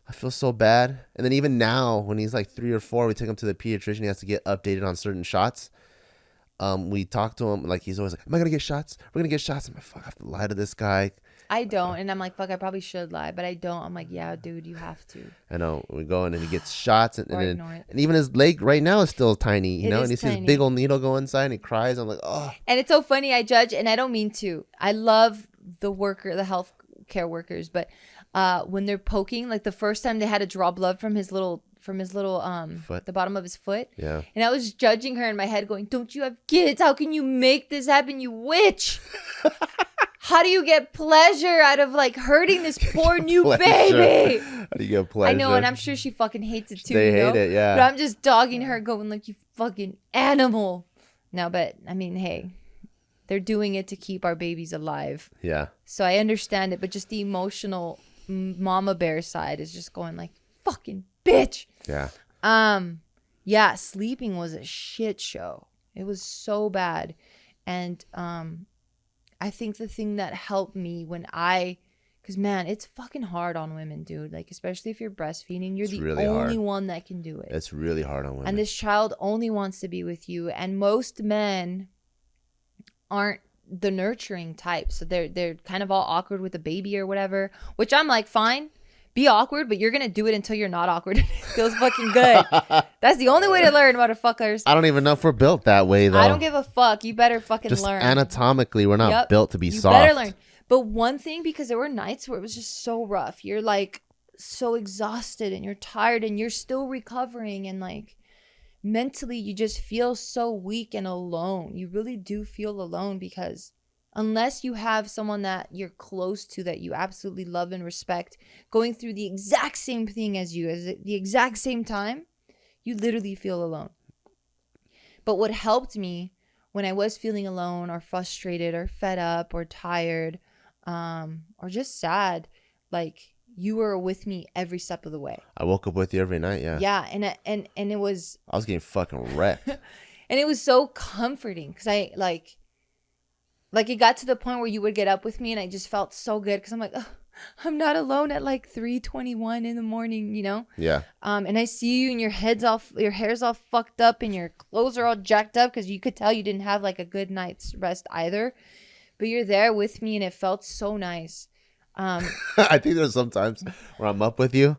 I feel so bad. And then even now, when he's like 3 or 4, we take him to the pediatrician. He has to get updated on certain shots. We talk to him, like he's always like, "Am I gonna get shots? We're gonna get shots." I'm like, "Fuck, I have to lie to this guy." I don't, and I'm like, fuck, I probably should lie, but I don't. I'm like, yeah, dude, you have to. I know. We go in and he gets shots, and Or then, ignore it. and even his leg right now is still tiny, you It know. is And he sees tiny. this big old needle go inside, and he cries. I'm like, oh. And it's so funny. I judge, and I don't mean to. I love the health care workers, but when they're poking, like the first time they had to draw blood from his little Foot. the bottom of his foot. Yeah. And I was judging her in my head, going, "Don't you have kids? How can you make this happen, you witch? How do you get pleasure out of like hurting this poor new baby?" How do you get pleasure? I know, and I'm sure she fucking hates it too. They you know? hate it, yeah. But I'm just dogging her, going like, "You fucking animal." No, but I mean, hey, they're doing it to keep our babies alive. Yeah. So I understand it, but just the emotional mama bear side is just going like, "Fucking bitch." Yeah. Yeah, sleeping was a shit show. It was so bad. And I think the thing that helped me because man, it's fucking hard on women, dude. Like, especially if you're breastfeeding, you're the really only hard. one that can do it. It's really hard on women. And this child only wants to be with you. And most men aren't the nurturing type. So they're kind of all awkward with the baby or whatever, which I'm like, fine, be awkward, but you're going to do it until you're not awkward. It feels fucking good. That's the only way to learn, motherfuckers. I don't even know if we're built that way, though. I don't give a fuck. You better fucking Just learn. anatomically, we're not Yep. built to be You soft. better learn. But one thing, because there were nights where it was just so rough. You're like so exhausted and you're tired and you're still recovering, and like mentally you just feel so weak and alone. You really do feel alone, because unless you have someone that you're close to, that you absolutely love and respect, going through the exact same thing as you, as at the exact same time, you literally feel alone. But what helped me when I was feeling alone or frustrated or fed up or tired, or just sad, like, you were with me every step of the way. I woke up with you every night, yeah. Yeah, and it was, I was getting fucking wrecked. and it was so comforting, because I like it got to the point where you would get up with me and I just felt so good, because I'm like, oh, I'm not alone at like 3:21 in the morning, you know? Yeah. And I see you and your hair's all fucked up and your clothes are all jacked up, because you could tell you didn't have like a good night's rest either. But you're there with me and it felt so nice. I think there's sometimes where I'm up with you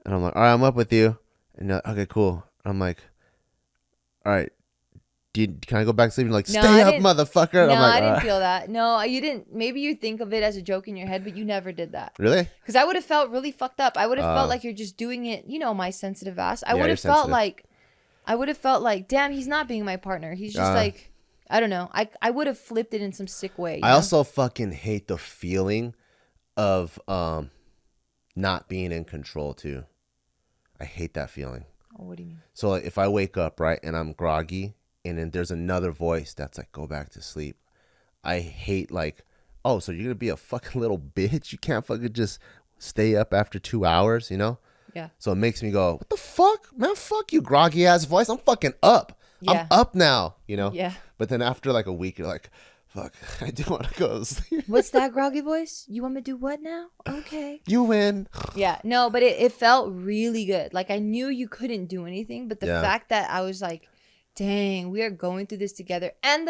and I'm like, all right, I'm up with you. And you're like, okay, cool. I'm like, all right, can I go back to sleep? And like, No, stay I up, didn't- motherfucker. No, I'm like, I didn't "All feel that. No, you didn't. Maybe you think of it as a joke in your head, but you never did that. right." Really? Because I would have felt really fucked up. I would have felt like you're just doing it, you know, my sensitive ass. I would have felt like, damn, he's not being my partner. He's just like, I don't know. I would have flipped it in some sick way. I also fucking hate the feeling of not being in control too. I hate that feeling. Oh, what do you mean? So like, if I wake up, right, and I'm groggy, and then there's another voice that's like, go back to sleep. I hate like, oh, so you're gonna be a fucking little bitch? You can't fucking just stay up after 2 hours, you know? Yeah. So it makes me go, what the fuck? Man, fuck you, groggy ass voice. I'm fucking up. Yeah. I'm up now, you know? Yeah. But then after like a week, you're like, fuck, I do want to go to sleep. What's that groggy voice? You want me to do what now? Okay. You win. Yeah. No, but it felt really good. Like, I knew you couldn't do anything, but the fact that I was like, dang, we are going through this together. And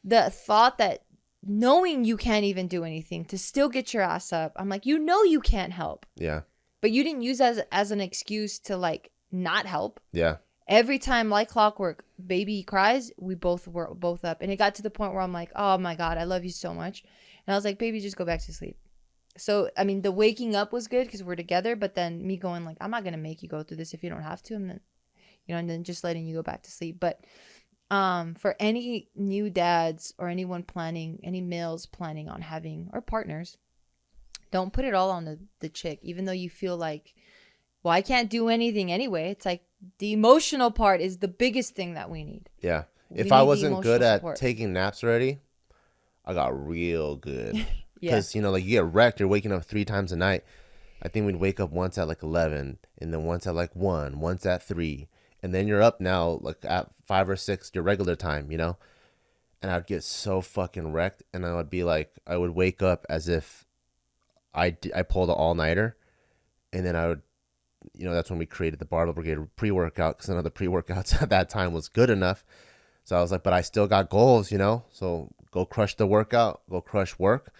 the thought that knowing you can't even do anything to still get your ass up. I'm like, you know you can't help. Yeah. But you didn't use as an excuse to like not help. Yeah. Every time, like clockwork, baby cries, we were both up. And it got to the point where I'm like, oh my God, I love you so much. And I was like, baby, just go back to sleep. So, I mean, the waking up was good because we're together. But then me going like, I'm not going to make you go through this if you don't have to. And then, you know, and then just letting you go back to sleep. But for any new dads or anyone planning, any males planning on having, or partners, don't put it all on the chick, even though you feel like, well, I can't do anything anyway. It's like the emotional part is the biggest thing that we need. Yeah. We If I need the wasn't good emotional at support. taking naps already, I got real good. Yeah. Because, you know, like you get wrecked, you're waking up 3 times a night. I think we'd wake up once at like 11, and then once at like 1, once at 3. And then you're up now like at 5 or 6, your regular time, you know? And I'd get so fucking wrecked, and I would be like, I would wake up as if I pulled an all-nighter, And then I would, that's when we created the Barbell Brigade pre-workout, because none of the pre-workouts at that time was good enough. So I was like, but I still got goals, so go crush the workout, go crush work.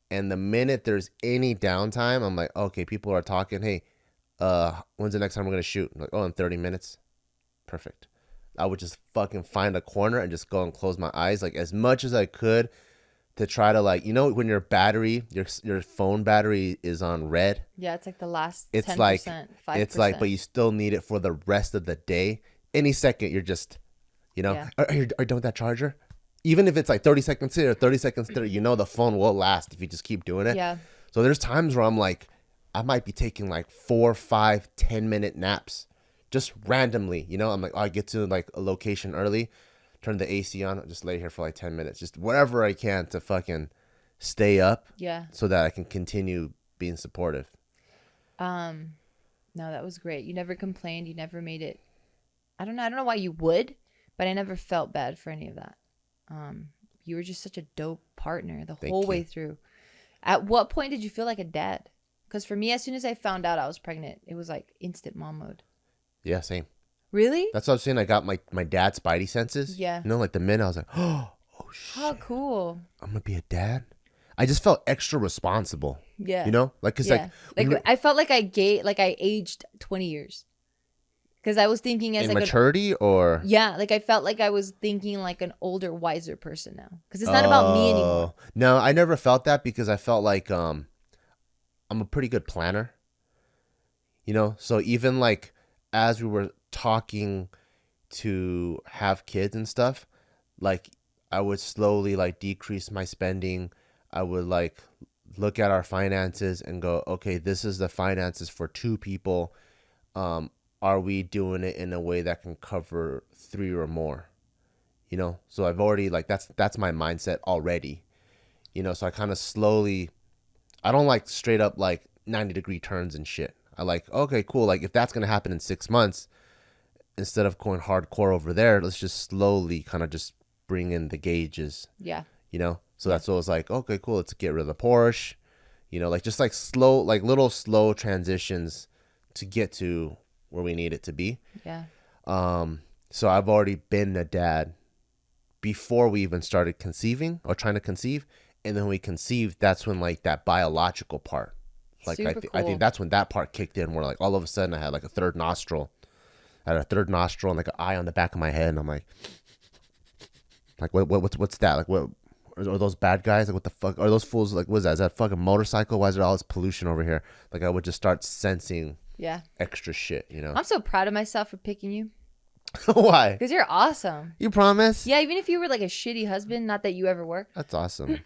And the minute there's any downtime, I'm like, okay, people are talking. Hey, when's the next time we're going to shoot? I'm like, oh, in 30 minutes. Perfect. I would just fucking find a corner and just go and close my eyes like as much as I could to try to like, when your battery, your phone battery is on red. Yeah, it's like the last It's 10%, like 5%. it's like, but you still need it for the rest of the day. Any second, you're just, Yeah. are you done with that charger? Even if it's like 30 seconds here, 30 seconds there, the phone will last if you just keep doing it. Yeah. So there's times where I'm like, I might be taking like 4, 5, 10-minute naps just randomly. I'm like, I get to like a location early, turn the AC on, just lay here for like 10 minutes, just whatever I can to fucking stay up. Yeah. So that I can continue being supportive. No, that was great. You never complained. You never made it. I don't know why you would, but I never felt bad for any of that. You were just such a dope partner the whole way through. At what point did you feel like a dad? Because for me, as soon as I found out I was pregnant, it was like instant mom mode. Yeah, same. Really? That's what I was saying. I got my dad's spidey senses. Yeah. Like the minute I was like, oh shit. How cool. I'm going to be a dad. I just felt extra responsible. Yeah. Like, cause yeah. like I felt like I aged 20 years. Because I was thinking as in like maturity or yeah, like I felt like I was thinking like an older, wiser person now. Because it's not about me anymore. No, I never felt that because I felt like I'm a pretty good planner. So even like as we were talking to have kids and stuff, like I would slowly like decrease my spending. I would like look at our finances and go, okay, this is the finances for 2 people. Are we doing it in a way that can cover 3 or more? So I've already like, that's my mindset already, so I kind of slowly, I don't like straight up like 90-degree turns and shit. I like, okay, cool. Like if that's going to happen in 6 months, instead of going hardcore over there, let's just slowly kind of just bring in the gauges. Yeah. So that's what I was like, okay, cool. Let's get rid of the Porsche, like just like slow, like little slow transitions to get to where we need it to be. Yeah. So I've already been a dad before we even started conceiving or trying to conceive. And then we conceived, that's when like that biological part, like I think that's when that part kicked in where like all of a sudden I had like a third nostril. I had a third nostril and like an eye on the back of my head. And I'm like what's that? Like what are those bad guys? Like what the fuck are those fools? Like what is that? Is that fucking motorcycle? Why is there all this pollution over here? Like I would just start sensing extra shit, I'm so proud of myself for picking you. Why? Because you're awesome. You promise? Yeah, even if you were like a shitty husband, not that you ever were. That's awesome.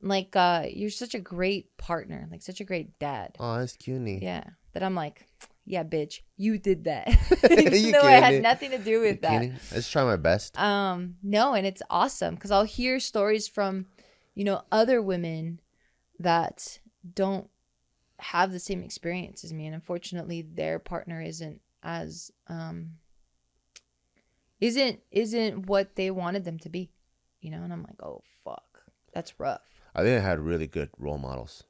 Like you're such a great partner, like such a great dad. Oh, that's cutie. Yeah, that I'm like, yeah, bitch, you did that. You no, I had kidding? nothing to do with that. I just try my best. No, and it's awesome because I'll hear stories from, other women that don't have the same experience as me, and unfortunately, their partner isn't as isn't what they wanted them to be, and I'm like, oh fuck, that's rough. I think I had really good role models.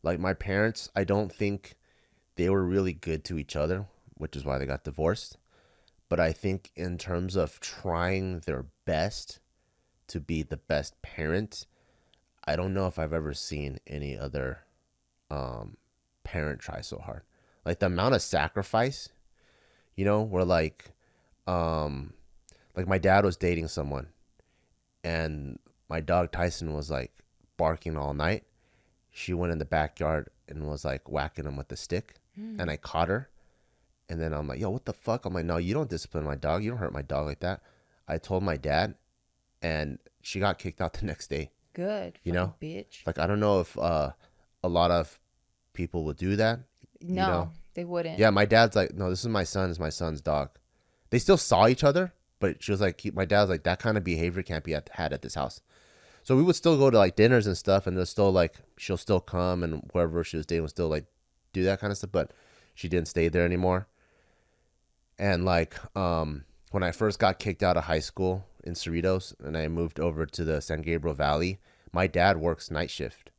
Like my parents, I don't think they were really good to each other, which is why they got divorced. But I think in terms of trying their best to be the best parent, I don't know if I've ever seen any other parent try so hard. Like the amount of sacrifice, where like my dad was dating someone and my dog Tyson was like barking all night. She went in the backyard and was like whacking him with a stick. And I caught her. And then I'm like, yo, what the fuck? I'm like, no, you don't discipline my dog. You don't hurt my dog like that. I told my dad and she got kicked out the next day. Good. Bitch. Like, I don't know if a lot of people would do that. No, they wouldn't. Yeah, my dad's like, no, this is my son. It's my son's dog. They still saw each other, but she was like, my dad was like, that kind of behavior can't be had at this house. So we would still go to like dinners and stuff, and there's still like, she'll still come, and whoever she was dating would still like do that kind of stuff, but she didn't stay there anymore. And like, when I first got kicked out of high school in Cerritos and I moved over to the San Gabriel Valley, my dad works night shift,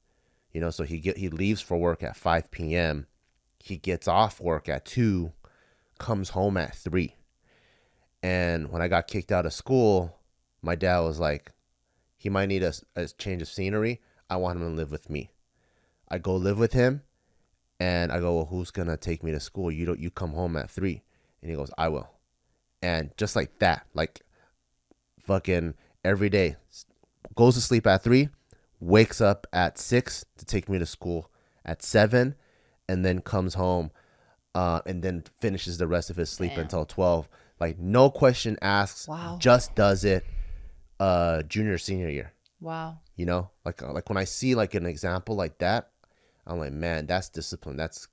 so he leaves for work at 5 p.m. he gets off work at 2, comes home at 3. And when I got kicked out of school, my dad was like, he might need a change of scenery. I want him to live with me. I go live with him, and I go, well, who's going to take me to school? You come home at 3. And he goes, I will. And just like that, like fucking every day, goes to sleep at 3, wakes up at 6 to take me to school at 7, and then comes home and then finishes the rest of his sleep until 12. Like, no question asks. Wow. Just does it junior, senior year. Wow. You know, like when I see like an example like that, I'm like, man, that's discipline. That's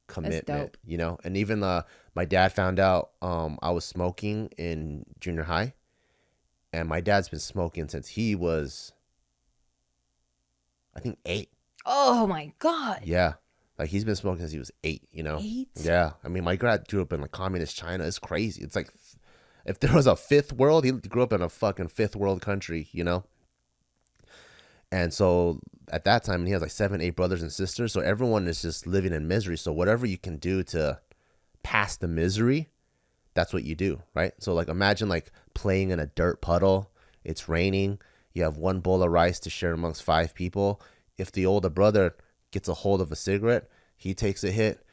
commitment. That's dope. You know, and even my dad found out I was smoking in junior high, and my dad's been smoking since he was, I think, 8. Oh my God. Yeah. Like, he's been smoking since he was 8, you know? 8? Yeah. I mean, my dad grew up in like communist China. It's crazy. It's like, if there was a fifth world, he grew up in a fucking fifth world country, you know? And so at that time, he has like 7, 8 brothers and sisters. So everyone is just living in misery. So whatever you can do to pass the misery, that's what you do, right? So like, imagine like playing in a dirt puddle. It's raining. You have 1 bowl of rice to share amongst 5 people. If the older brother gets a hold of a cigarette, he takes a hit.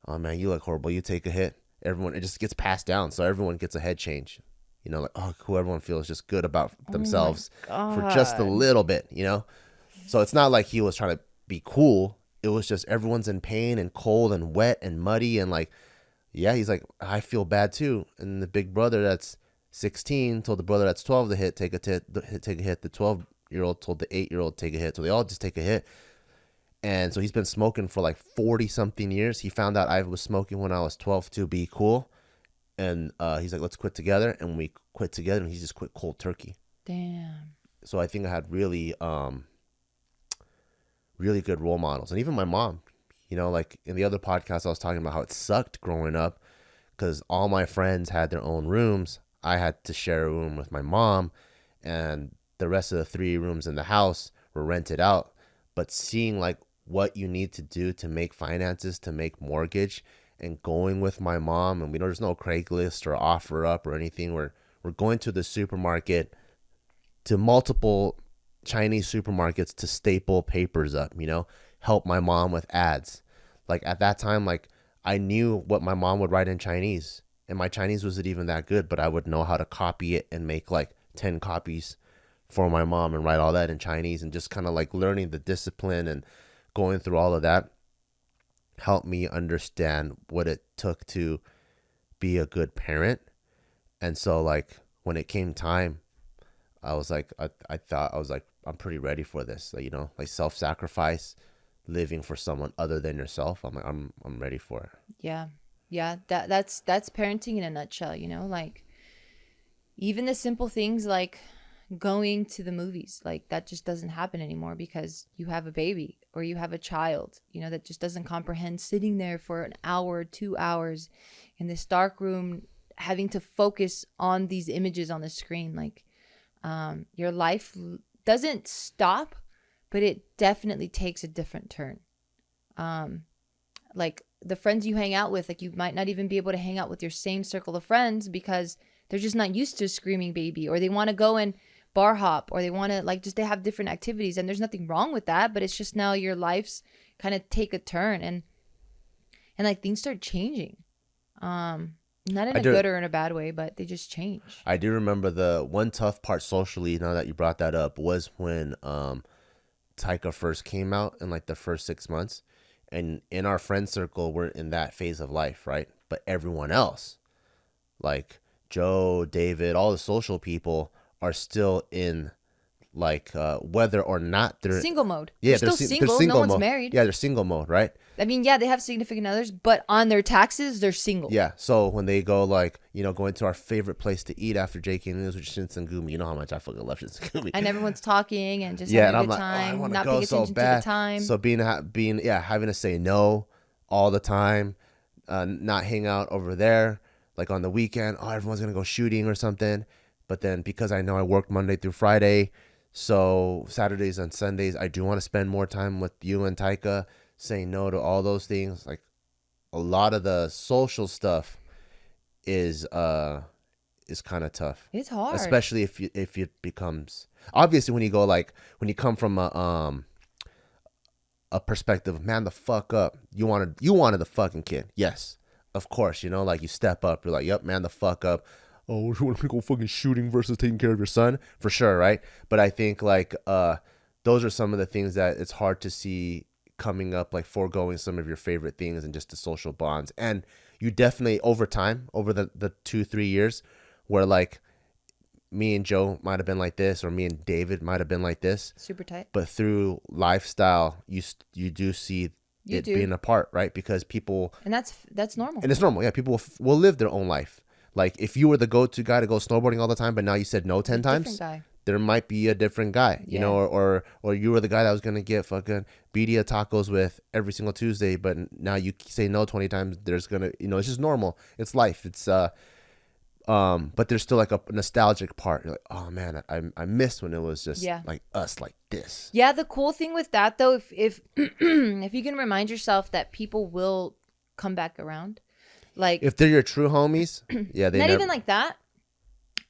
Oh man, you look horrible. You take a hit. Everyone, it just gets passed down. So everyone gets a head change. You know, like, oh, cool. Everyone feels just good about themselves for just a little bit, you know? So it's not like he was trying to be cool. It was just everyone's in pain and cold and wet and muddy. And like, yeah, he's like, I feel bad too. And the big brother that's 16 told the brother that's 12 to hit, take a hit. The 12-year-old told the 8-year-old take a hit. So they all just take a hit. And so he's been smoking for like 40 something years. He found out I was smoking when I was 12 to be cool. And he's like, let's quit together. And we quit together, and he just quit cold turkey. Damn. So I think I had really, really good role models. And even my mom, you know, like in the other podcast, I was talking about how it sucked growing up because all my friends had their own rooms. I had to share a room with my mom, and the rest of the 3 rooms in the house were rented out. But seeing like what you need to do to make finances, to make mortgage, and going with my mom, and there's no Craigslist or OfferUp or anything. We're going to the supermarket, to multiple Chinese supermarkets, to staple papers up, you know, help my mom with ads. Like at that time, like I knew what my mom would write in Chinese, and my Chinese wasn't even that good, but I would know how to copy it and make like 10 copies for my mom and write all that in Chinese, and just kind of like learning the discipline and going through all of that helped me understand what it took to be a good parent. And so like when it came time, I was like, I thought, I was like, I'm pretty ready for this, like, you know, like self-sacrifice, living for someone other than yourself. I'm like, I'm ready for it. Yeah. That's parenting in a nutshell, you know, like even the simple things like going to the movies, like that just doesn't happen anymore because you have a baby or you have a child, you know, that just doesn't comprehend sitting there for an hour, 2 hours in this dark room, having to focus on these images on the screen. Like your life doesn't stop, but it definitely takes a different turn. Like the friends you hang out with, like you might not even be able to hang out with your same circle of friends because they're just not used to a screaming baby, or they want to go and bar hop, or they want to like just they have different activities, and there's nothing wrong with that, but it's just now your life's kind of take a turn, and like things start changing, not in a good or in a bad way, but they just change. I do remember the one tough part socially, now that you brought that up, was when Taika first came out in like the first 6 months, and in our friend circle we're in that phase of life, right? But everyone else, like Joe, David, all the social people are still in like whether or not they're single mode. Yeah, they're still single. No one's mode. married. Yeah, they're single mode, right? I mean, yeah, they have significant others, but on their taxes, they're single. Yeah, so when they go like, you know, going to our favorite place to eat after JK News, which is Shinsengumi, you know how much I fucking love Shinsengumi. And everyone's talking and just having a good time, not paying attention to the time. So having to say no all the time, not hang out over there, like on the weekend, oh, everyone's gonna go shooting or something. But then because I know I work Monday through Friday, so Saturdays and Sundays, I do want to spend more time with you and Taika, saying no to all those things. Like, a lot of the social stuff is kind of tough. It's hard. Especially if it becomes, obviously when you go like, when you come from a perspective of, man, the fuck up. You wanted the fucking kid. Yes. Of course, you know, like you step up, you're like, yep, man, the fuck up. Oh, you want to go fucking shooting versus taking care of your son? For sure, right? But I think like those are some of the things that it's hard to see coming up, like foregoing some of your favorite things and just the social bonds. And you definitely over time, over the 2-3 years, where like me and Joe might have been like this, or me and David might have been like this. Super tight. But through lifestyle, you do see it being apart, right? Because people, and that's normal. And it's normal. Yeah, people will live their own life. Like if you were the go-to guy to go snowboarding all the time, but now you said no 10 times, guy. There might be a different guy, you know, or you were the guy that was gonna get fucking birria tacos with every single Tuesday, but now you say no 20 times. There's gonna, you know, it's just normal. It's life. It's but there's still like a nostalgic part. You're like, oh man, I miss when it was just like us, like this. Yeah, the cool thing with that though, if if you can remind yourself that people will come back around, like if they're your true homies, yeah, they even like that.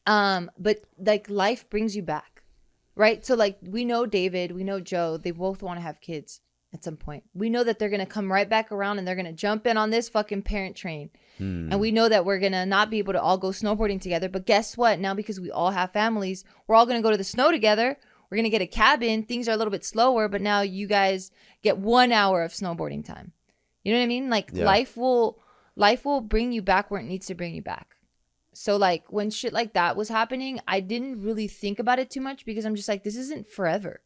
But like life brings you back, right? So like we know David, we know Joe, they both want to have kids at some point. We know that they're gonna come right back around and they're gonna jump in on this fucking parent train. And we know that we're going to not be able to all go snowboarding together. But guess what? Now, because we all have families, we're all going to go to the snow together. We're going to get a cabin. Things are a little bit slower, but now you guys get 1 hour of snowboarding time. You know what I mean? Like life will bring you back where it needs to bring you back. So like when shit like that was happening, I didn't really think about it too much because I'm just like, this isn't forever.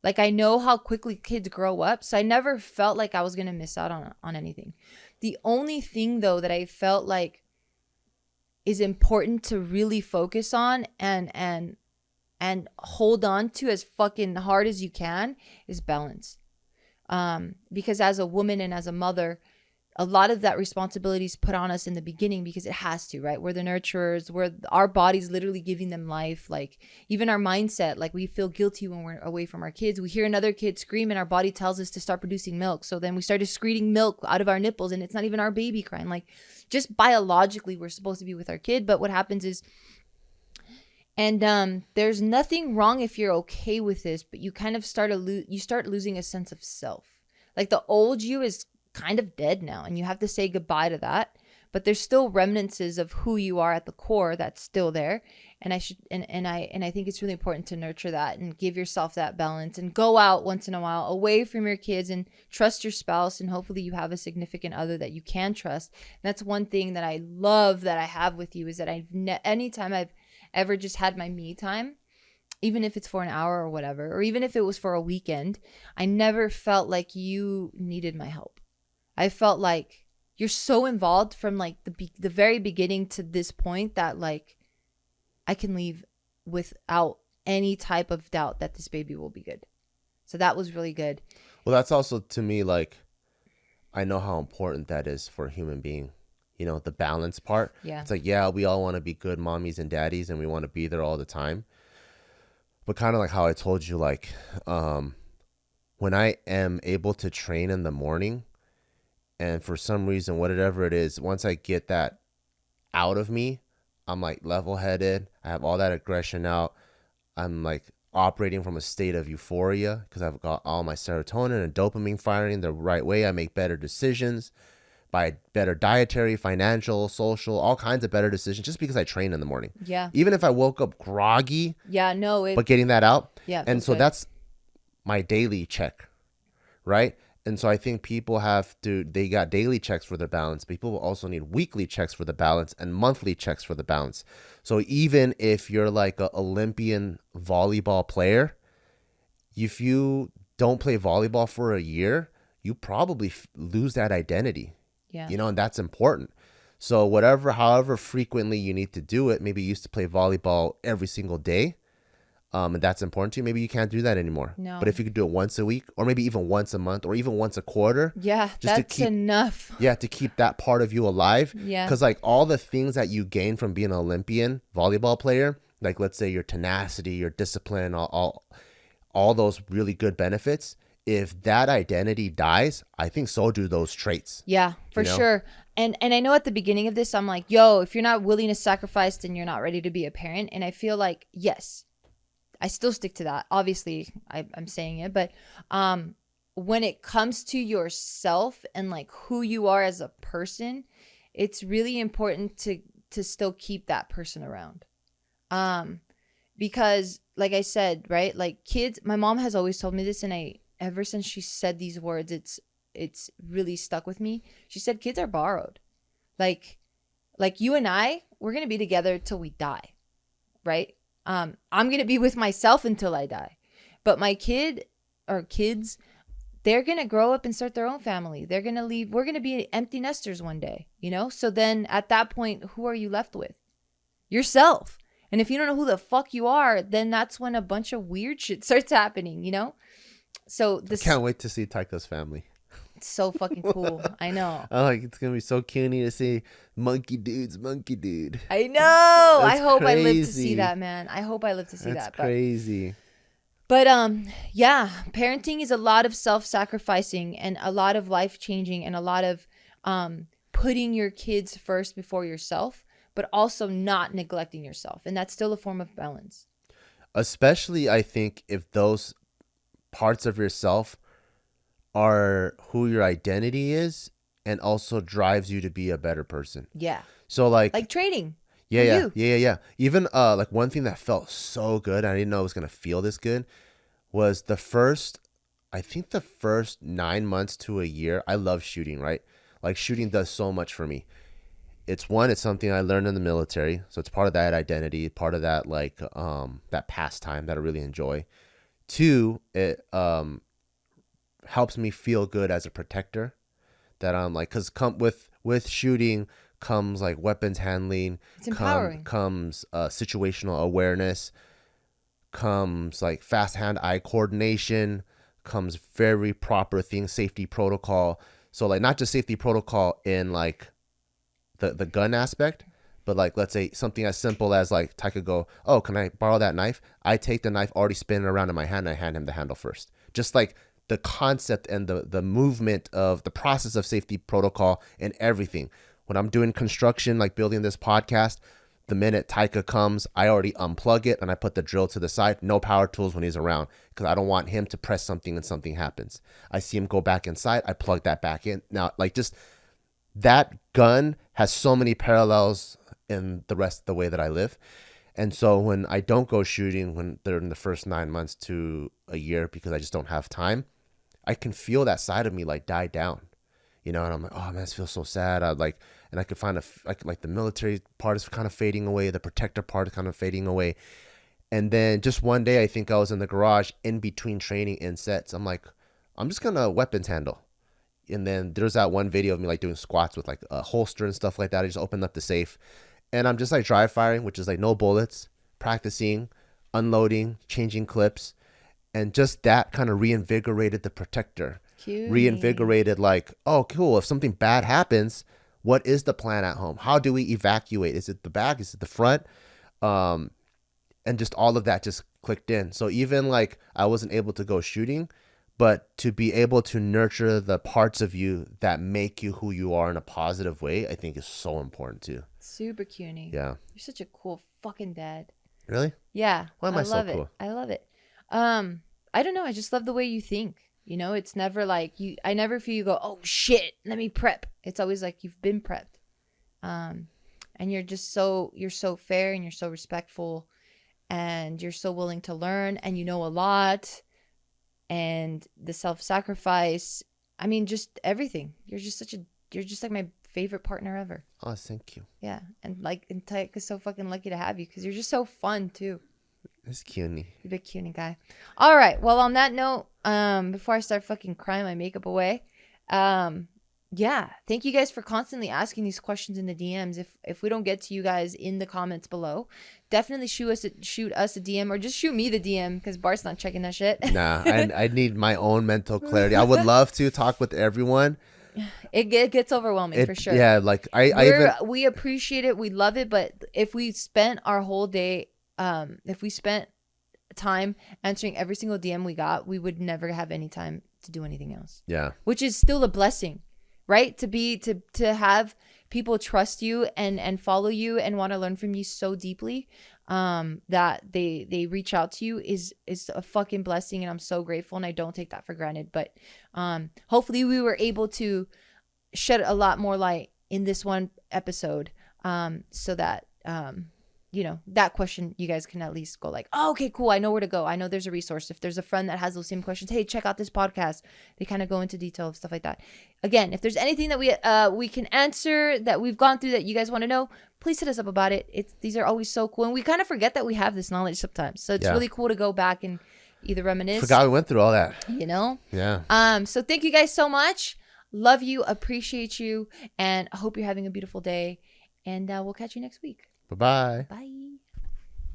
Like I know how quickly kids grow up. So I never felt like I was going to miss out on anything. The only thing, though, that I felt like is important to really focus on and hold on to as fucking hard as you can is balance. Because as a woman and as a mother, a lot of that responsibility is put on us in the beginning because it has to, right? We're the nurturers. Our body's literally giving them life. Like even our mindset, like we feel guilty when we're away from our kids. We hear another kid scream and our body tells us to start producing milk. So then we started excreting milk out of our nipples and it's not even our baby crying. Like just biologically, we're supposed to be with our kid. But what happens is, and there's nothing wrong if you're okay with this, but you kind of start losing a sense of self. Like the old you is kind of dead now and you have to say goodbye to that, but there's still remnants of who you are at the core that's still there, and I think it's really important to nurture that and give yourself that balance and go out once in a while away from your kids and trust your spouse, and hopefully you have a significant other that you can trust. And that's one thing that I love that I have with you is that anytime I've ever just had my me time, even if it's for an hour or whatever, or even if it was for a weekend, I never felt like you needed my help. I felt like you're so involved from like the very beginning to this point that like I can leave without any type of doubt that this baby will be good. So that was really good. Well, that's also to me like I know how important that is for a human being. You know, the balance part. Yeah. It's like, yeah, we all want to be good mommies and daddies and we want to be there all the time. But kind of like how I told you, like when I am able to train in the morning, and for some reason, whatever it is, once I get that out of me, I'm like level-headed. I have all that aggression out. I'm like operating from a state of euphoria because I've got all my serotonin and dopamine firing the right way. I make better decisions by better dietary, financial, social, all kinds of better decisions just because I train in the morning. Yeah. Even if I woke up groggy. Yeah, no. But getting that out. Yeah. And so that's my daily check, right? And so I think people they got daily checks for their balance. People will also need weekly checks for the balance and monthly checks for the balance. So even if you're like an Olympian volleyball player, if you don't play volleyball for a year, you probably lose that identity. Yeah. You know, and that's important. So however frequently you need to do it, maybe you used to play volleyball every single day. And that's important to you. Maybe you can't do that anymore. No. But if you could do it once a week or maybe even once a month or even once a quarter. Yeah, that's enough. Yeah, to keep that part of you alive. Yeah. Because like all the things that you gain from being an Olympian volleyball player, like let's say your tenacity, your discipline, all those really good benefits, if that identity dies, I think so do those traits. Yeah, for sure. And I know at the beginning of this, I'm like, yo, if you're not willing to sacrifice, then you're not ready to be a parent. And I feel like, yes, I still stick to that. Obviously, I'm saying it. But when it comes to yourself and like who you are as a person, it's really important to still keep that person around. Because like I said, right, like kids, my mom has always told me this, and ever since she said these words, it's really stuck with me. She said kids are borrowed. Like you and I, we're going to be together till we die, right? I'm going to be with myself until I die. But my kid or kids, they're going to grow up and start their own family. They're going to leave. We're going to be empty nesters one day, you know? So then at that point, who are you left with? Yourself. And if you don't know who the fuck you are, then that's when a bunch of weird shit starts happening, you know? So this, I can't wait to see Taika's family. it's so fucking cool. I know. Oh, like it's gonna be so cuny to see monkey dude. I know. I hope I live to crazy. see that, man. I hope I live to see That's that. crazy. But yeah, parenting is a lot of self-sacrificing and a lot of life-changing and a lot of putting your kids first before yourself, but also not neglecting yourself. And that's still a form of balance. Especially, I think, if those parts of yourself are who your identity is and also drives you to be a better person. Yeah. So like training. yeah. Even like one thing that felt so good, I didn't know it was gonna feel this good, was the first 9 months to a year. I love shooting, right? Like shooting does so much for me. It's something I learned in the military, so it's part of that identity, part of that like that pastime that I really enjoy. 2, it helps me feel good as a protector, that I'm like, because with shooting comes like weapons handling, It's empowering. comes situational awareness, comes like fast hand-eye coordination, comes very proper things, safety protocol. So like not just safety protocol in like the gun aspect, but like let's say something as simple as like Taika go, oh, can I borrow that knife? I take the knife already spinning around in my hand and I hand him the handle first. Just like the concept and the movement of the process of safety protocol and everything. When I'm doing construction, like building this podcast, the minute Taika comes, I already unplug it and I put the drill to the side. No power tools when he's around, because I don't want him to press something and something happens. I see him go back inside. I plug that back in. Now, like just that gun has so many parallels in the rest of the way that I live. And so when I don't go shooting, when they're in the first 9 months to a year, because I just don't have time, I can feel that side of me like die down, you know, and I'm like, oh man, this feels so sad. And I could find like the military part is kind of fading away. The protector part is kind of fading away. And then just one day, I think I was in the garage in between training and sets. I'm like, I'm just going to weapons handle. And then there's that one video of me like doing squats with like a holster and stuff like that. I just opened up the safe and I'm just like dry firing, which is like no bullets, practicing, unloading, changing clips. And just that kind of reinvigorated the protector. Cute. Reinvigorated like, oh, cool. If something bad happens, what is the plan at home? How do we evacuate? Is it the back? Is it the front? And just all of that just clicked in. So even like I wasn't able to go shooting, but to be able to nurture the parts of you that make you who you are in a positive way, I think is so important too. Super cutie. Yeah. You're such a cool fucking dad. Really? Yeah. Why am I so love cool? it. I love it. I don't know. I just love the way you think. You know, it's never like I never feel you go, oh shit, let me prep. It's always like you've been prepped. And you're so fair and you're so respectful and you're so willing to learn and you know a lot. And the self-sacrifice, I mean, just everything. You're just like my favorite partner ever. Oh, thank you. Yeah. And Taika's so fucking lucky to have you because you're just so fun too. It's cutie. You're a big cutie guy. All right. Well, on that note, before I start fucking crying my makeup away, yeah, thank you guys for constantly asking these questions in the DMs. If we don't get to you guys in the comments below, definitely shoot us a DM or just shoot me the DM because Bart's not checking that shit. Nah, I need my own mental clarity. I would love to talk with everyone. It gets overwhelming for sure. Yeah, like we appreciate it, we love it, but if we spent our whole day, if we spent time answering every single DM we got, we would never have any time to do anything else. Yeah. Which is still a blessing, right? To have people trust you and follow you and want to learn from you so deeply, that they reach out to you is a fucking blessing, and I'm so grateful, and I don't take that for granted. But hopefully we were able to shed a lot more light in this one episode, so that that question, you guys can at least go like, oh, okay, cool, I know where to go. I know there's a resource. If there's a friend that has those same questions, hey, check out this podcast. They kind of go into detail of stuff like that. Again, if there's anything that we can answer that we've gone through that you guys want to know, please hit us up about it. These are always so cool, and we kind of forget that we have this knowledge sometimes, so it's really cool to go back and either reminisce. Forgot we went through all that. Yeah. So thank you guys so much. Love you, appreciate you, and I hope you're having a beautiful day, and we'll catch you next week. Bye-bye. Bye.